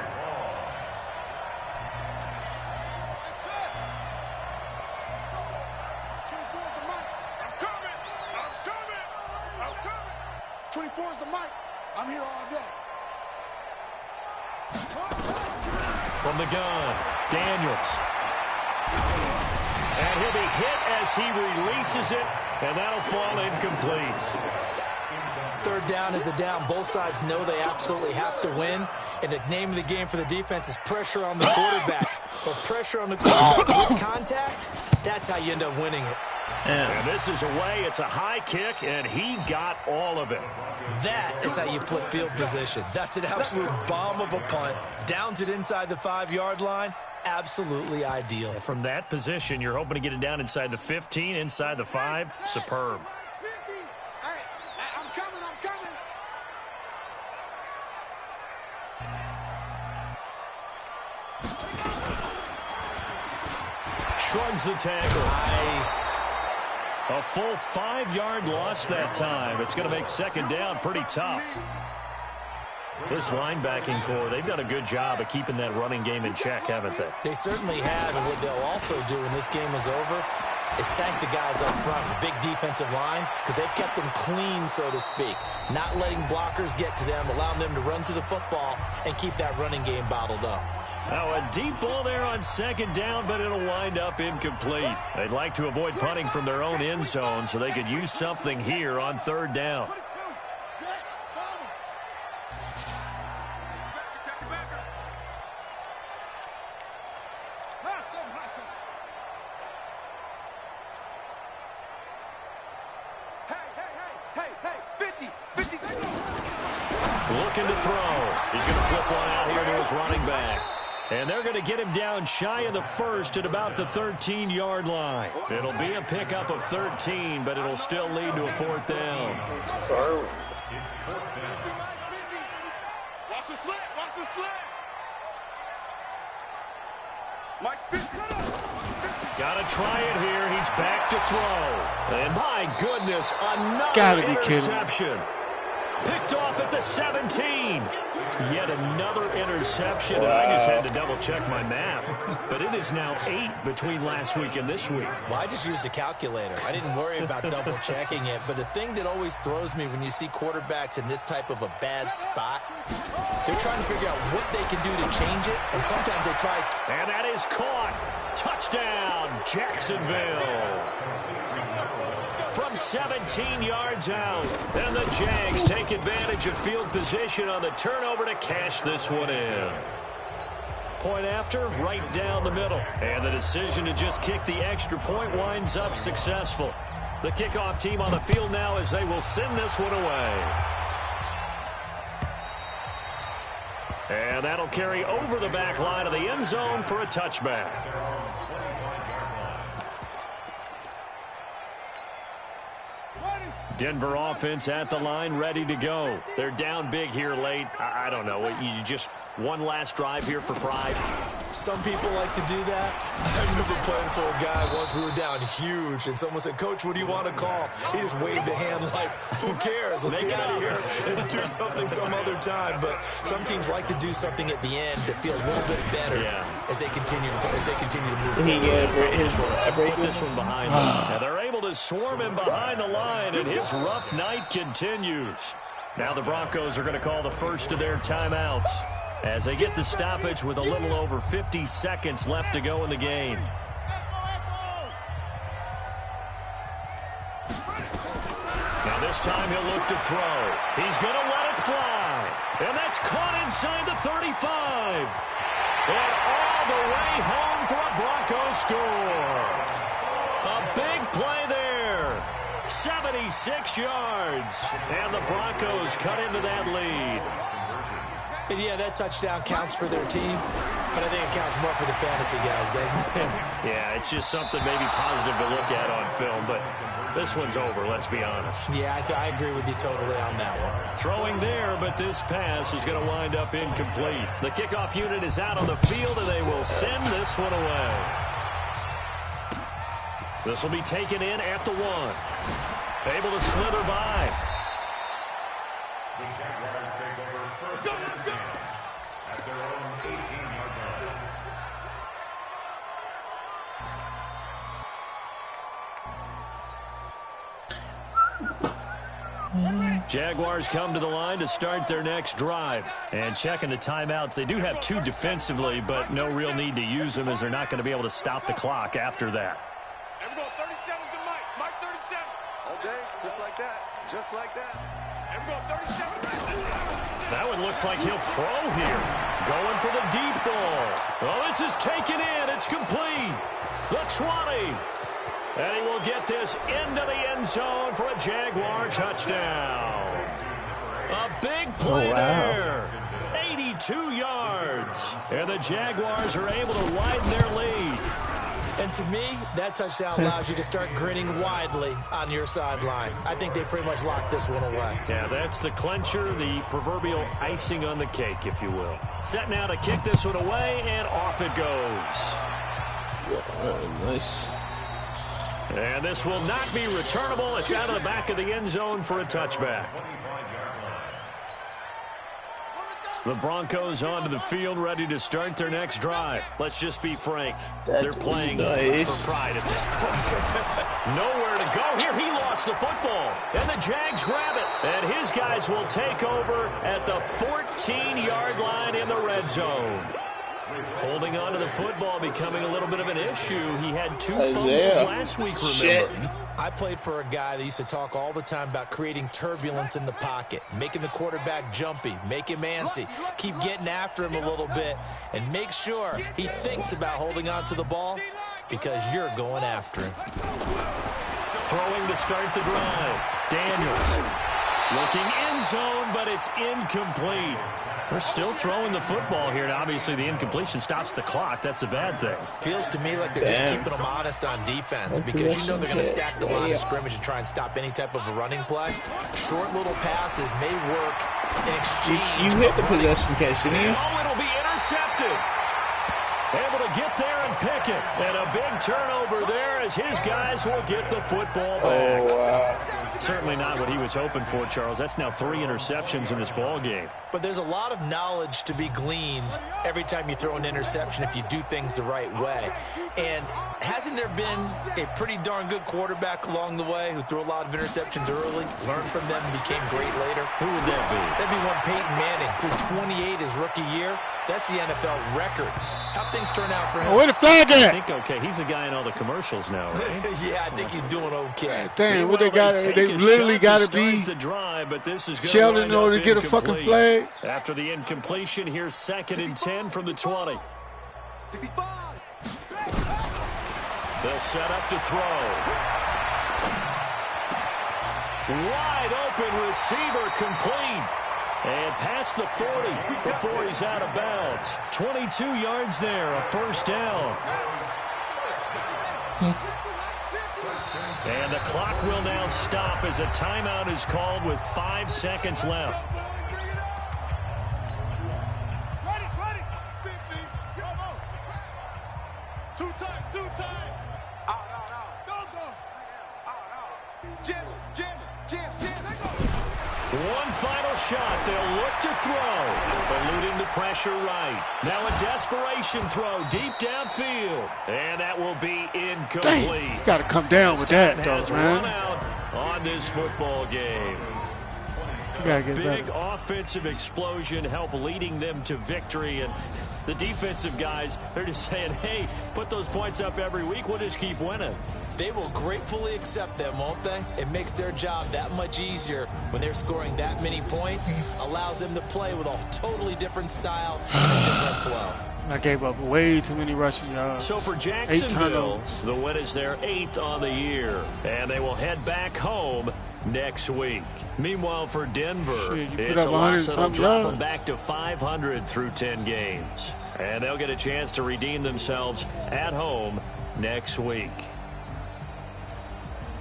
I'm here all day. From the gun, Daniels. And he'll be hit as he releases it, and that'll fall incomplete. 3rd down is a down. Both sides know they absolutely have to win, and the name of the game for the defense is pressure on the quarterback. But pressure on the quarterback with contact, that's how you end up winning it. And this is away. It's a high kick, and he got all of it. That is how you flip field position. That's an absolute bomb of a punt. Downs it inside the 5-yard line. Absolutely ideal. From that position, you're hoping to get it down inside the 15, inside the 5. Superb. Hey, I'm coming. shrugs the tackle. Nice. A full 5-yard loss that time. It's going to make second down pretty tough. This linebacking core, they've done a good job of keeping that running game in check, haven't they? They certainly have, and what they'll also do when this game is over is thank the guys up front, the big defensive line, because they've kept them clean, so to speak. Not letting blockers get to them, allowing them to run to the football and keep that running game bottled up. Now a deep ball there on second down, but it'll wind up incomplete. They'd like to avoid punting from their own end zone so they could use something here on third down. Looking to throw. He's going to flip one out here to his running back. And they're going to get him down shy of the first at about the 13-yard line. It'll be a pickup of 13, but it'll still lead to a fourth down. Watch the slant. Watch the slant. Got to try it here. He's back to throw. And my goodness, another interception. Picked off at the 17. Yet another interception. Wow. I just had to double-check my math. But it is now 8 between last week and this week. Well, I just used a calculator. I didn't worry about double-checking it. But the thing that always throws me when you see quarterbacks in this type of a bad spot, they're trying to figure out what they can do to change it. And sometimes they try. And that is caught. Touchdown, Jacksonville. From 17 yards out. And the Jags take advantage of field position on the turnover to cash this one in. Point after, right down the middle. And the decision to just kick the extra point winds up successful. The kickoff team on the field now as they will send this one away. And that'll carry over the back line of the end zone for a touchback. Denver offense at the line, ready to go. They're down big here late. I don't know. You just one last drive here for pride. Some people like to do that. I remember playing for a guy once. We were down huge, and someone said, "Coach, what do you want to call?" He just waved a hand like, "Who cares? Let's get out of here and do something some other time." But some teams like to do something at the end to feel a little bit better as they continue to move forward. Put this one behind them. And they're able to swarm him behind the line, and his rough night continues. Now the Broncos are going to call the first of their timeouts as they get the stoppage with a little over 50 seconds left to go in the game. Now this time he'll look to throw. He's going to let it fly. And that's caught inside the 35. And all the way home for a Broncos score. A big play there. 76 yards. And the Broncos cut into that lead. And yeah, that touchdown counts for their team, but I think it counts more for the fantasy guys, doesn't it? Yeah, it's just something maybe positive to look at on film, but this one's over, let's be honest. Yeah, I agree with you totally on that one. Throwing there, but this pass is going to wind up incomplete. The kickoff unit is out on the field, and they will send this one away. This will be taken in at the 1. Able to slither by. The Jaguars take over first and 10 at their own 18-yard line. Jaguars come to the line to start their next drive. And checking the timeouts, they do have 2 defensively, but no real need to use them as they're not going to be able to stop the clock after that. Everyone, 37 to Mike. Mike 37. All day, just like that. Just like that. Everyone, 37. That one looks like he'll throw here. Going for the deep ball. Oh, this is taken in. It's complete. The 20. And he will get this into the end zone for a Jaguar touchdown. A big play there. 82 yards. And the Jaguars are able to widen their lead. And to me, that touchdown allows you to start grinning widely on your sideline. I think they pretty much locked this one away. Yeah, that's the clincher, the proverbial icing on the cake, if you will. Set now to kick this one away, and off it goes. Nice. And this will not be returnable. It's out of the back of the end zone for a touchback. The Broncos onto the field, ready to start their next drive. Let's just be frank. They're playing for pride at this point. Nowhere to go here. He lost the football. And the Jags grab it. And his guys will take over at the 14-yard line in the red zone. Holding on to the football becoming a little bit of an issue. He had 2 fumbles last week, remember? Shit. I played for a guy that used to talk all the time about creating turbulence in the pocket, making the quarterback jumpy, make him antsy, keep getting after him a little bit, and make sure he thinks about holding on to the ball because you're going after him. Throwing to start the drive. Daniels looking end zone, but it's incomplete. We're still throwing the football here, and obviously the incompletion stops the clock. That's a bad thing. Feels to me like they're just keeping them honest on defense because you know they're going to stack the line of scrimmage and try and stop any type of a running play. Short little passes may work in exchange. You hit the possession catch, didn't you? Oh, it'll be intercepted. Able to get there and pick it. And a big turnover there as his guys will get the football back. Oh, wow. Certainly not what he was hoping for, Charles. That's now 3 interceptions in this ball game. But there's a lot of knowledge to be gleaned every time you throw an interception if you do things the right way. And hasn't there been a pretty darn good quarterback along the way who threw a lot of interceptions early, learned from them, and became great later? Who would that be? That'd be one Peyton Manning. Threw 28 his rookie year. That's the NFL record. How'd things turn out for him? Where the flag I at? think okay. He's a guy in all the commercials now, right? Yeah, I think he's doing okay. Dang, what they got? They literally got to be the drive, but this is Sheldon in order to get a fucking flag. After the incompletion, here's 2nd and 10 from the 20. 65. They'll set up to throw. Wide open receiver complete. And past the 40 before he's out of bounds. 22 yards there, a first down. And the clock will now stop as a timeout is called with 5 seconds left. Ready. Two times. Out. Go. Out. Jim. Let go. One final shot. They'll look to throw. Eluding the pressure right. Now a desperation throw deep downfield. And that will be incomplete. Got to come down with that, though, Has run man. out on this football game. You got to get Big better. offensive explosion help leading them to victory. And the defensive guys, they're just saying, hey, put those points up every week. We'll just keep winning. They will gratefully accept them, won't they? It makes their job that much easier when they're scoring that many points. Allows them to play with a totally different style and a different flow. I gave up way too many rushing yards. So for 8 Jacksonville, turnovers. the win is their 8th on the year. And they will head back home next week. Meanwhile, for Denver, Shit, you put it's up a loss 100 that'll something drop yards. them back to 500 through 10 games. And they'll get a chance to redeem themselves at home next week.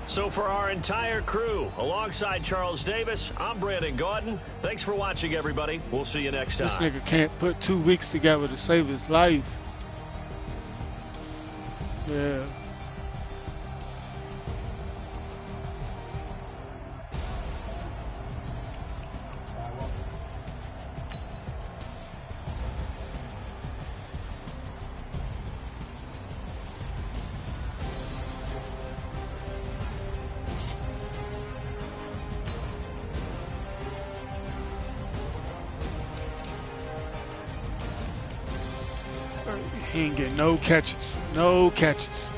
So for our entire crew, alongside Charles Davis, I'm Brandon Gordon. Thanks for watching, everybody. We'll see you next time. This nigga can't put 2 weeks together to save his life. Yeah. He ain't getting no catches. No catches.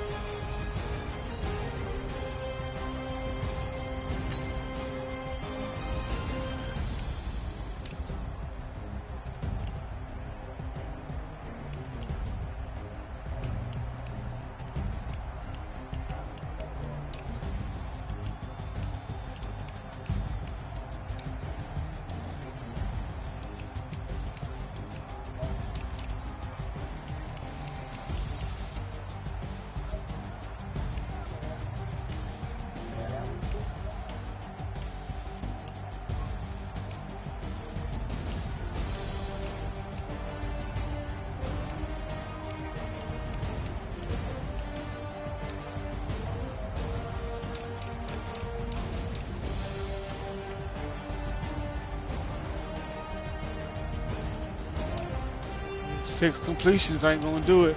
6 completions ain't gonna do it.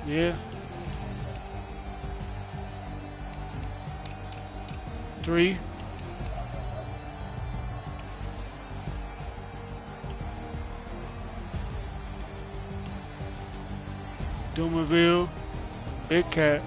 Yeah. 3. Dumerville, Big Cat.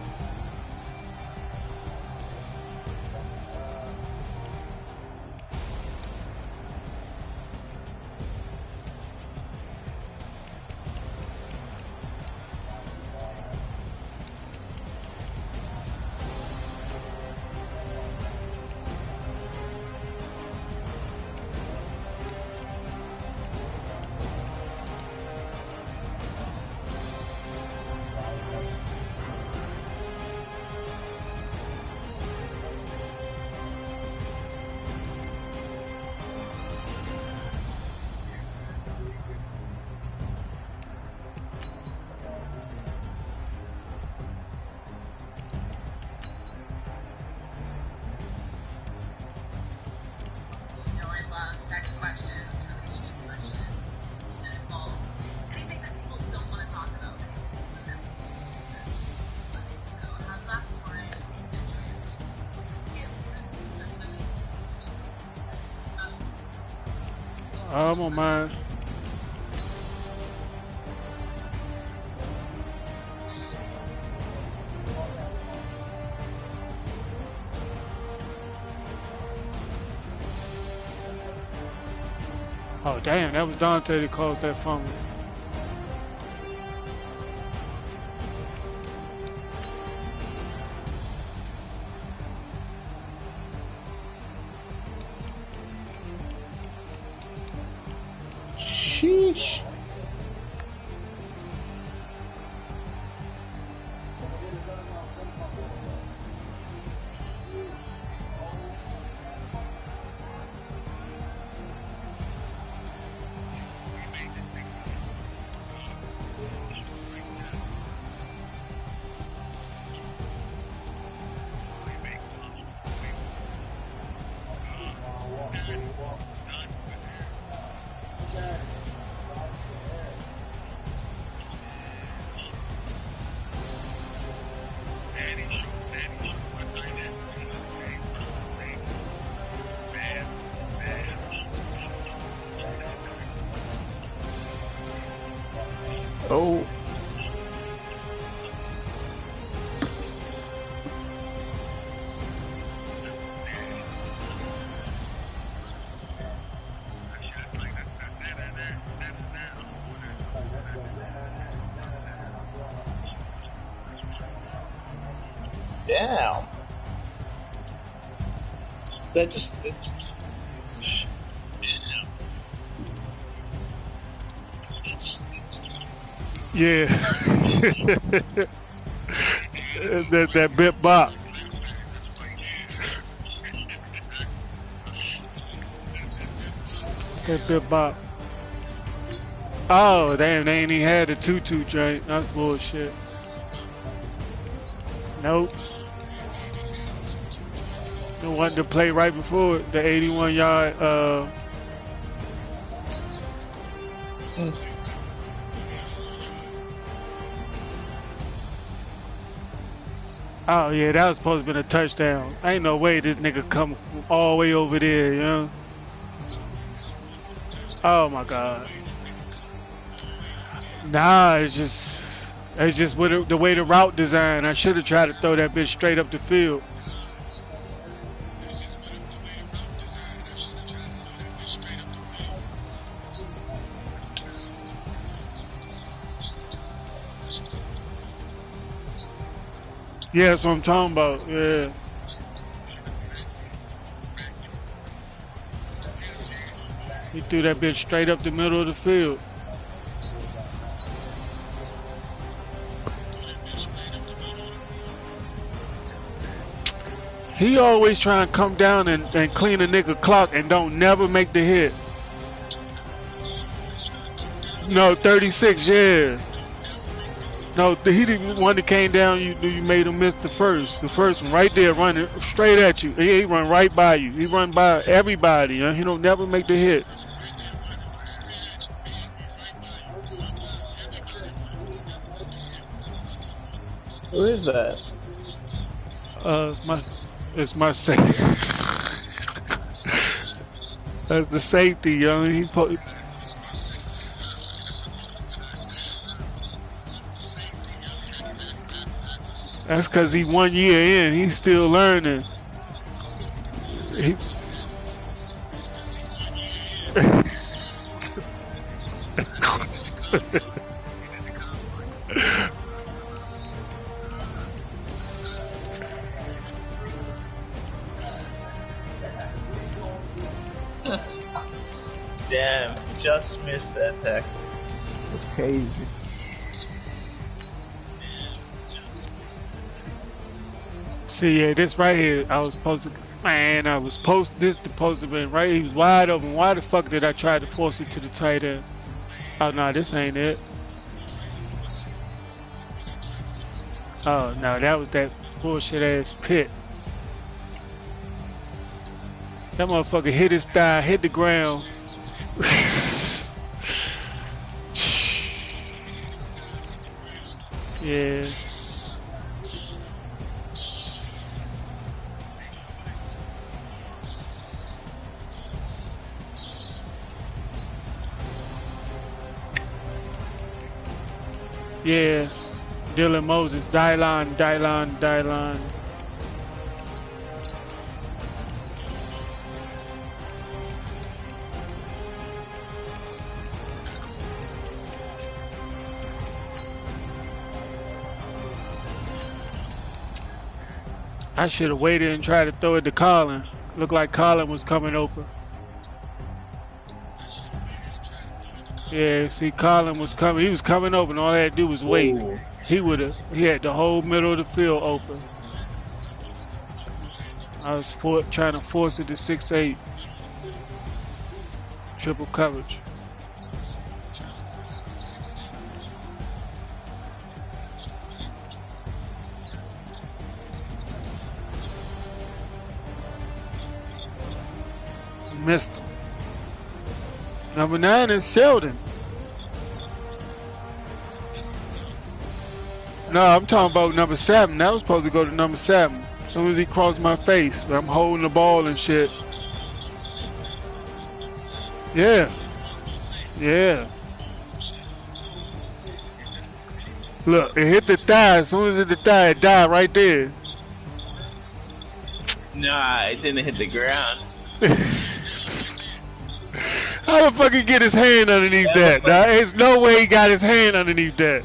Sex questions, relationship questions, that involves anything that people don't want to talk about. So have glass of wine, I'm on mine. Oh damn, that was Dante that caused that fumble. Sheesh. Oh. Damn. That just. Yeah. that bit bop. That bit bop. Oh damn, they ain't even had the 2-2 joint. That's bullshit. Nope. They wanted to play right before it, the 81-yard. Oh yeah, that was supposed to be a touchdown. Ain't no way this nigga come all the way over there, you know? Oh my god. Nah, it's just with the way the route design. I should have tried to throw that bitch straight up the field. Yeah, that's what I'm talking about. Yeah. He threw that bitch straight up the middle of the field. He always trying to come down and clean a nigga clock and don't never make the hit. No, 36, yeah. No, he didn't one that came down. You made him miss the first. The first one right there, running straight at you. He run right by you. He run by everybody. He don't never make the hit. Who is that? It's my safety. That's the safety, young. That's because he 1 year in. He's still learning. Damn, just missed that tackle. That's crazy. See, yeah, this right here, I was supposed to, man, this supposed to be right. He was wide open. Why the fuck did I try to force it to the tight end? Oh, no, this ain't it. Oh, no, that was that bullshit ass pit. That motherfucker hit his thigh, hit the ground. Yeah. Yeah. Dylan Moses, Dylan. I should have waited and tried to throw it to Colin. Looked like Colin was coming open. Yeah, see, Colin was coming. He was coming open. All I had to do was wait. Ooh. He had the whole middle of the field open. I was trying to force it to 6'8". Triple coverage. Missed him. Number 9 is Sheldon. No, I'm talking about number 7. That was supposed to go to number 7. As soon as he crossed my face, I'm holding the ball and shit. Yeah. Yeah. Look, it hit the thigh. As soon as it hit the thigh, it died right there. Nah, it didn't hit the ground. How the fuck he get his hand underneath that? There's no way he got his hand underneath that.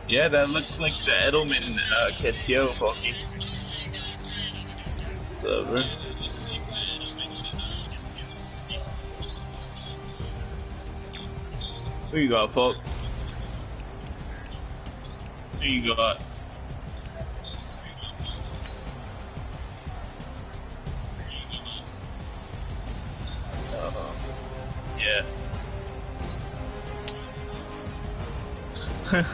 Yeah, that looks like the Edelman Casio, Pokey. What's up, bro? Who you got, folk? Who you got? Yeah. Yeah.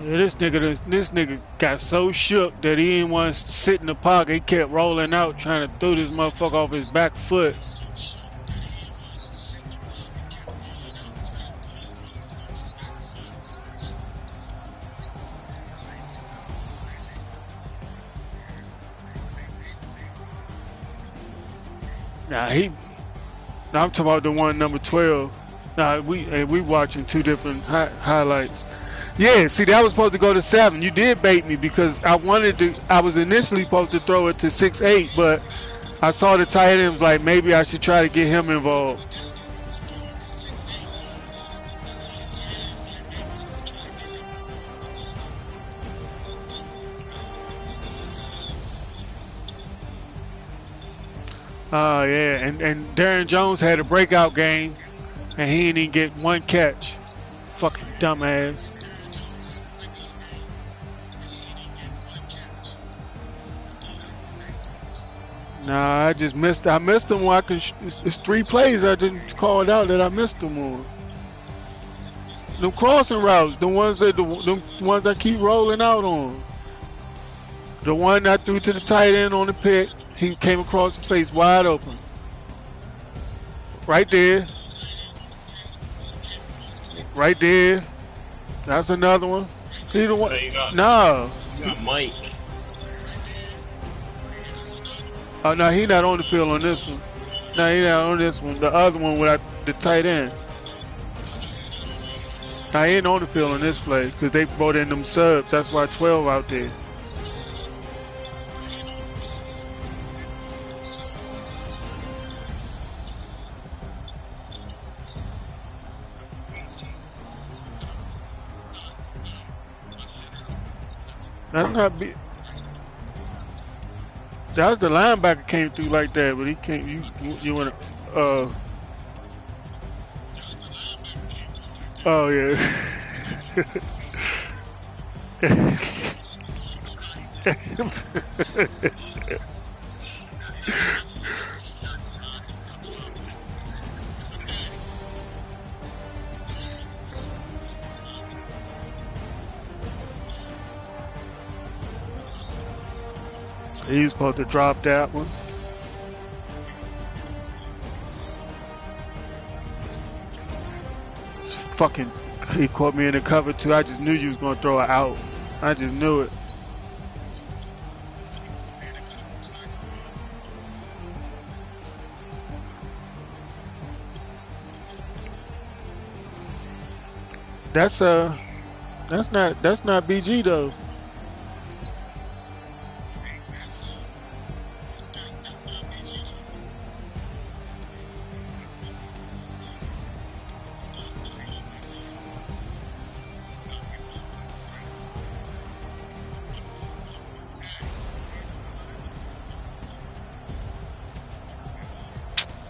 Yeah, this nigga got so shook that he didn't want to sit in the pocket. He kept rolling out, trying to throw this motherfucker off his back foot. I'm talking about the one number 12. We watching two different highlights. Yeah, see, that was supposed to go to 7. You did bait me because I was initially supposed to throw it to 6'8", but I saw the tight end, was like, maybe I should try to get him involved. Oh, yeah, and Darren Jones had a breakout game. And he didn't even get one catch. Fucking dumbass. Nah, I just missed. I missed him when I could. It's 3 plays I didn't call it out that I missed him on. Them crossing routes, the ones that keep rolling out on. The one I threw to the tight end on the pick, he came across the face wide open. Right there. Right there. That's another one. He the one. No. You got Mike. Oh no, he not on the field on this one. No, he not on this one. The other one without the tight end. Now he ain't on the field on this play because they brought in them subs. That's why 12 out there. That's not be. That was the linebacker came through like that, but he can't. You want to? Oh yeah. He was supposed to drop that one. Fucking, he caught me in the cover too. I just knew you was gonna throw it out. I just knew it. That's not BG though.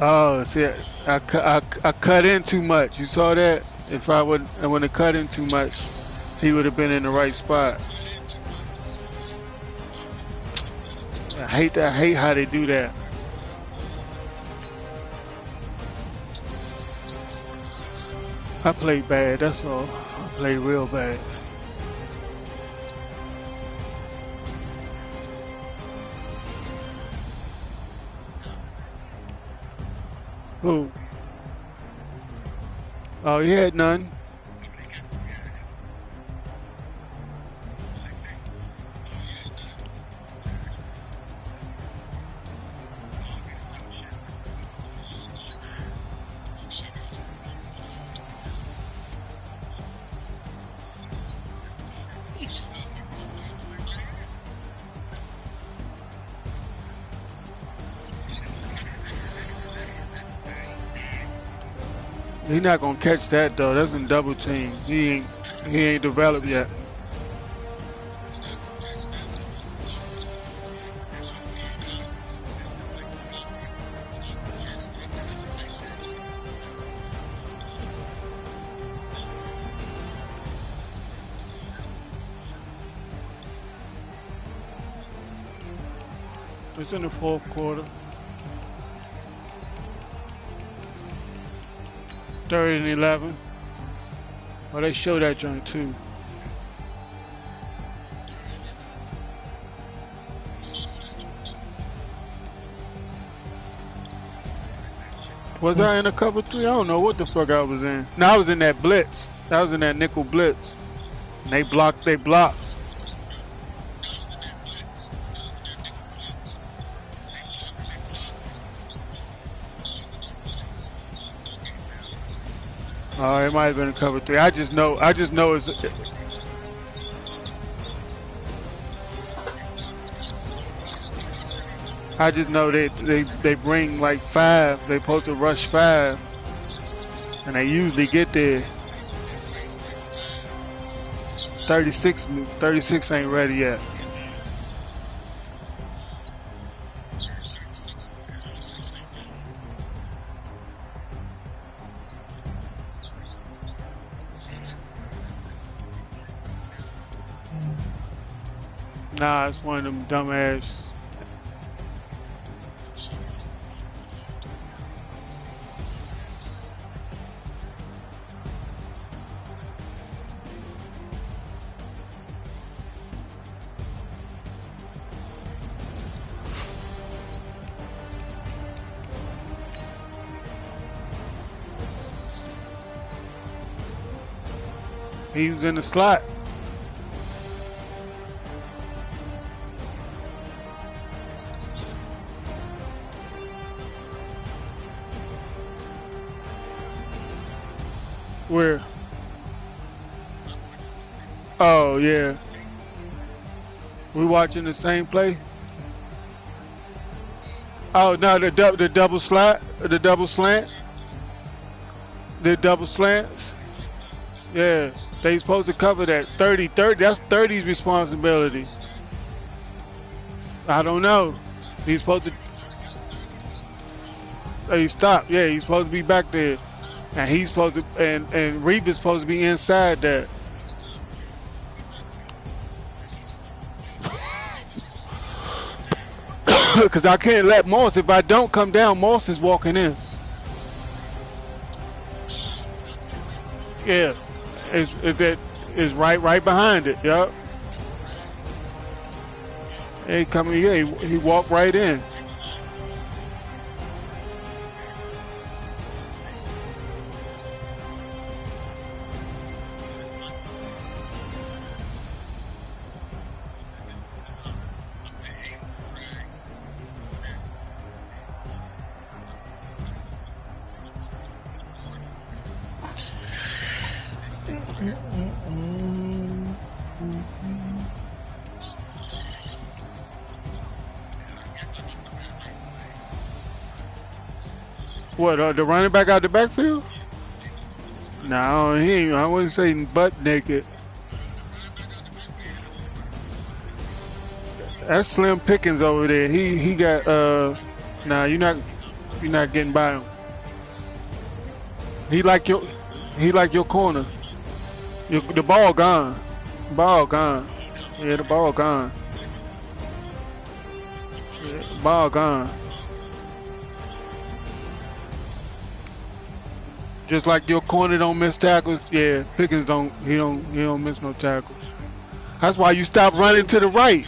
Oh, see, I cut in too much. You saw that? If I wouldn't have cut in too much, he would have been in the right spot. I hate how they do that. I played bad, that's all. I played real bad. Who? Oh, he had none. He's not gonna catch that though. That's in double team. He ain't developed yet. It's in the fourth quarter. 3rd and 11. Well, they show that joint too. Was I in a cover 3? I don't know what the fuck I was in. No, I was in that blitz. I was in that nickel blitz. And they blocked. Oh, it might have been a cover 3. I just know it's. I just know they bring like 5. They supposed to rush 5, and they usually get there. 36 ain't ready yet. Nah, it's one of them dumbass. He was in the slot. Where? Oh yeah. We watching the same play? Oh no, the double slant, the double slant, the double slants. Yeah, they supposed to cover that 30. That's 30's responsibility. I don't know. He's supposed to. He stopped. Yeah, he's supposed to be back there, and he's supposed to. And Reeve is supposed to be inside that. Because I can't let Moss. If I don't come down, Moss is walking in. Yeah, is right behind it. Yup. He coming. Yeah, he walked right in. What, the running back out the backfield? No, he ain't. I wouldn't say butt naked. That's Slim Pickens over there. He got nah, you're not getting by him. He like your corner. The ball gone. Ball gone. Yeah, the ball gone. Yeah, ball gone. Just like your corner don't miss tackles, yeah, Pickens don't miss no tackles. That's why you stop running to the right.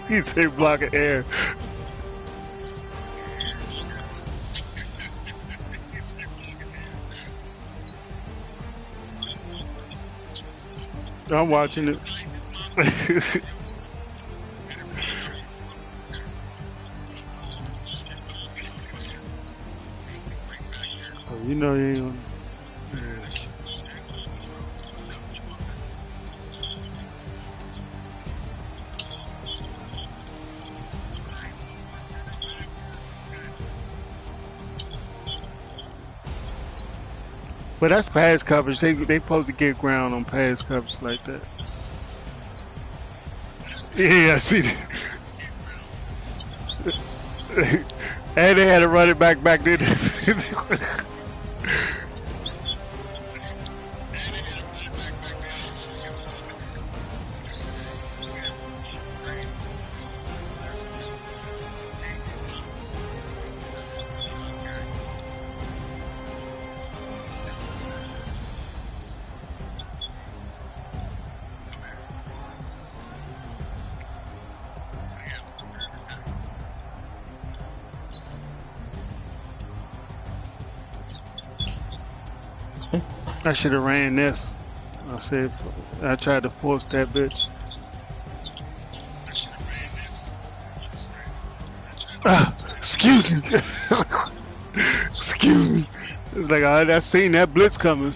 He said block of air. I'm watching it. Oh, you know you ain't gonna... But that's pass coverage. They supposed to get ground on pass coverage like that. Yeah, I see that. And they had a running back there. I should have ran this. I said I tried to force that bitch. Excuse me. Excuse me. It's like I seen that blitz coming.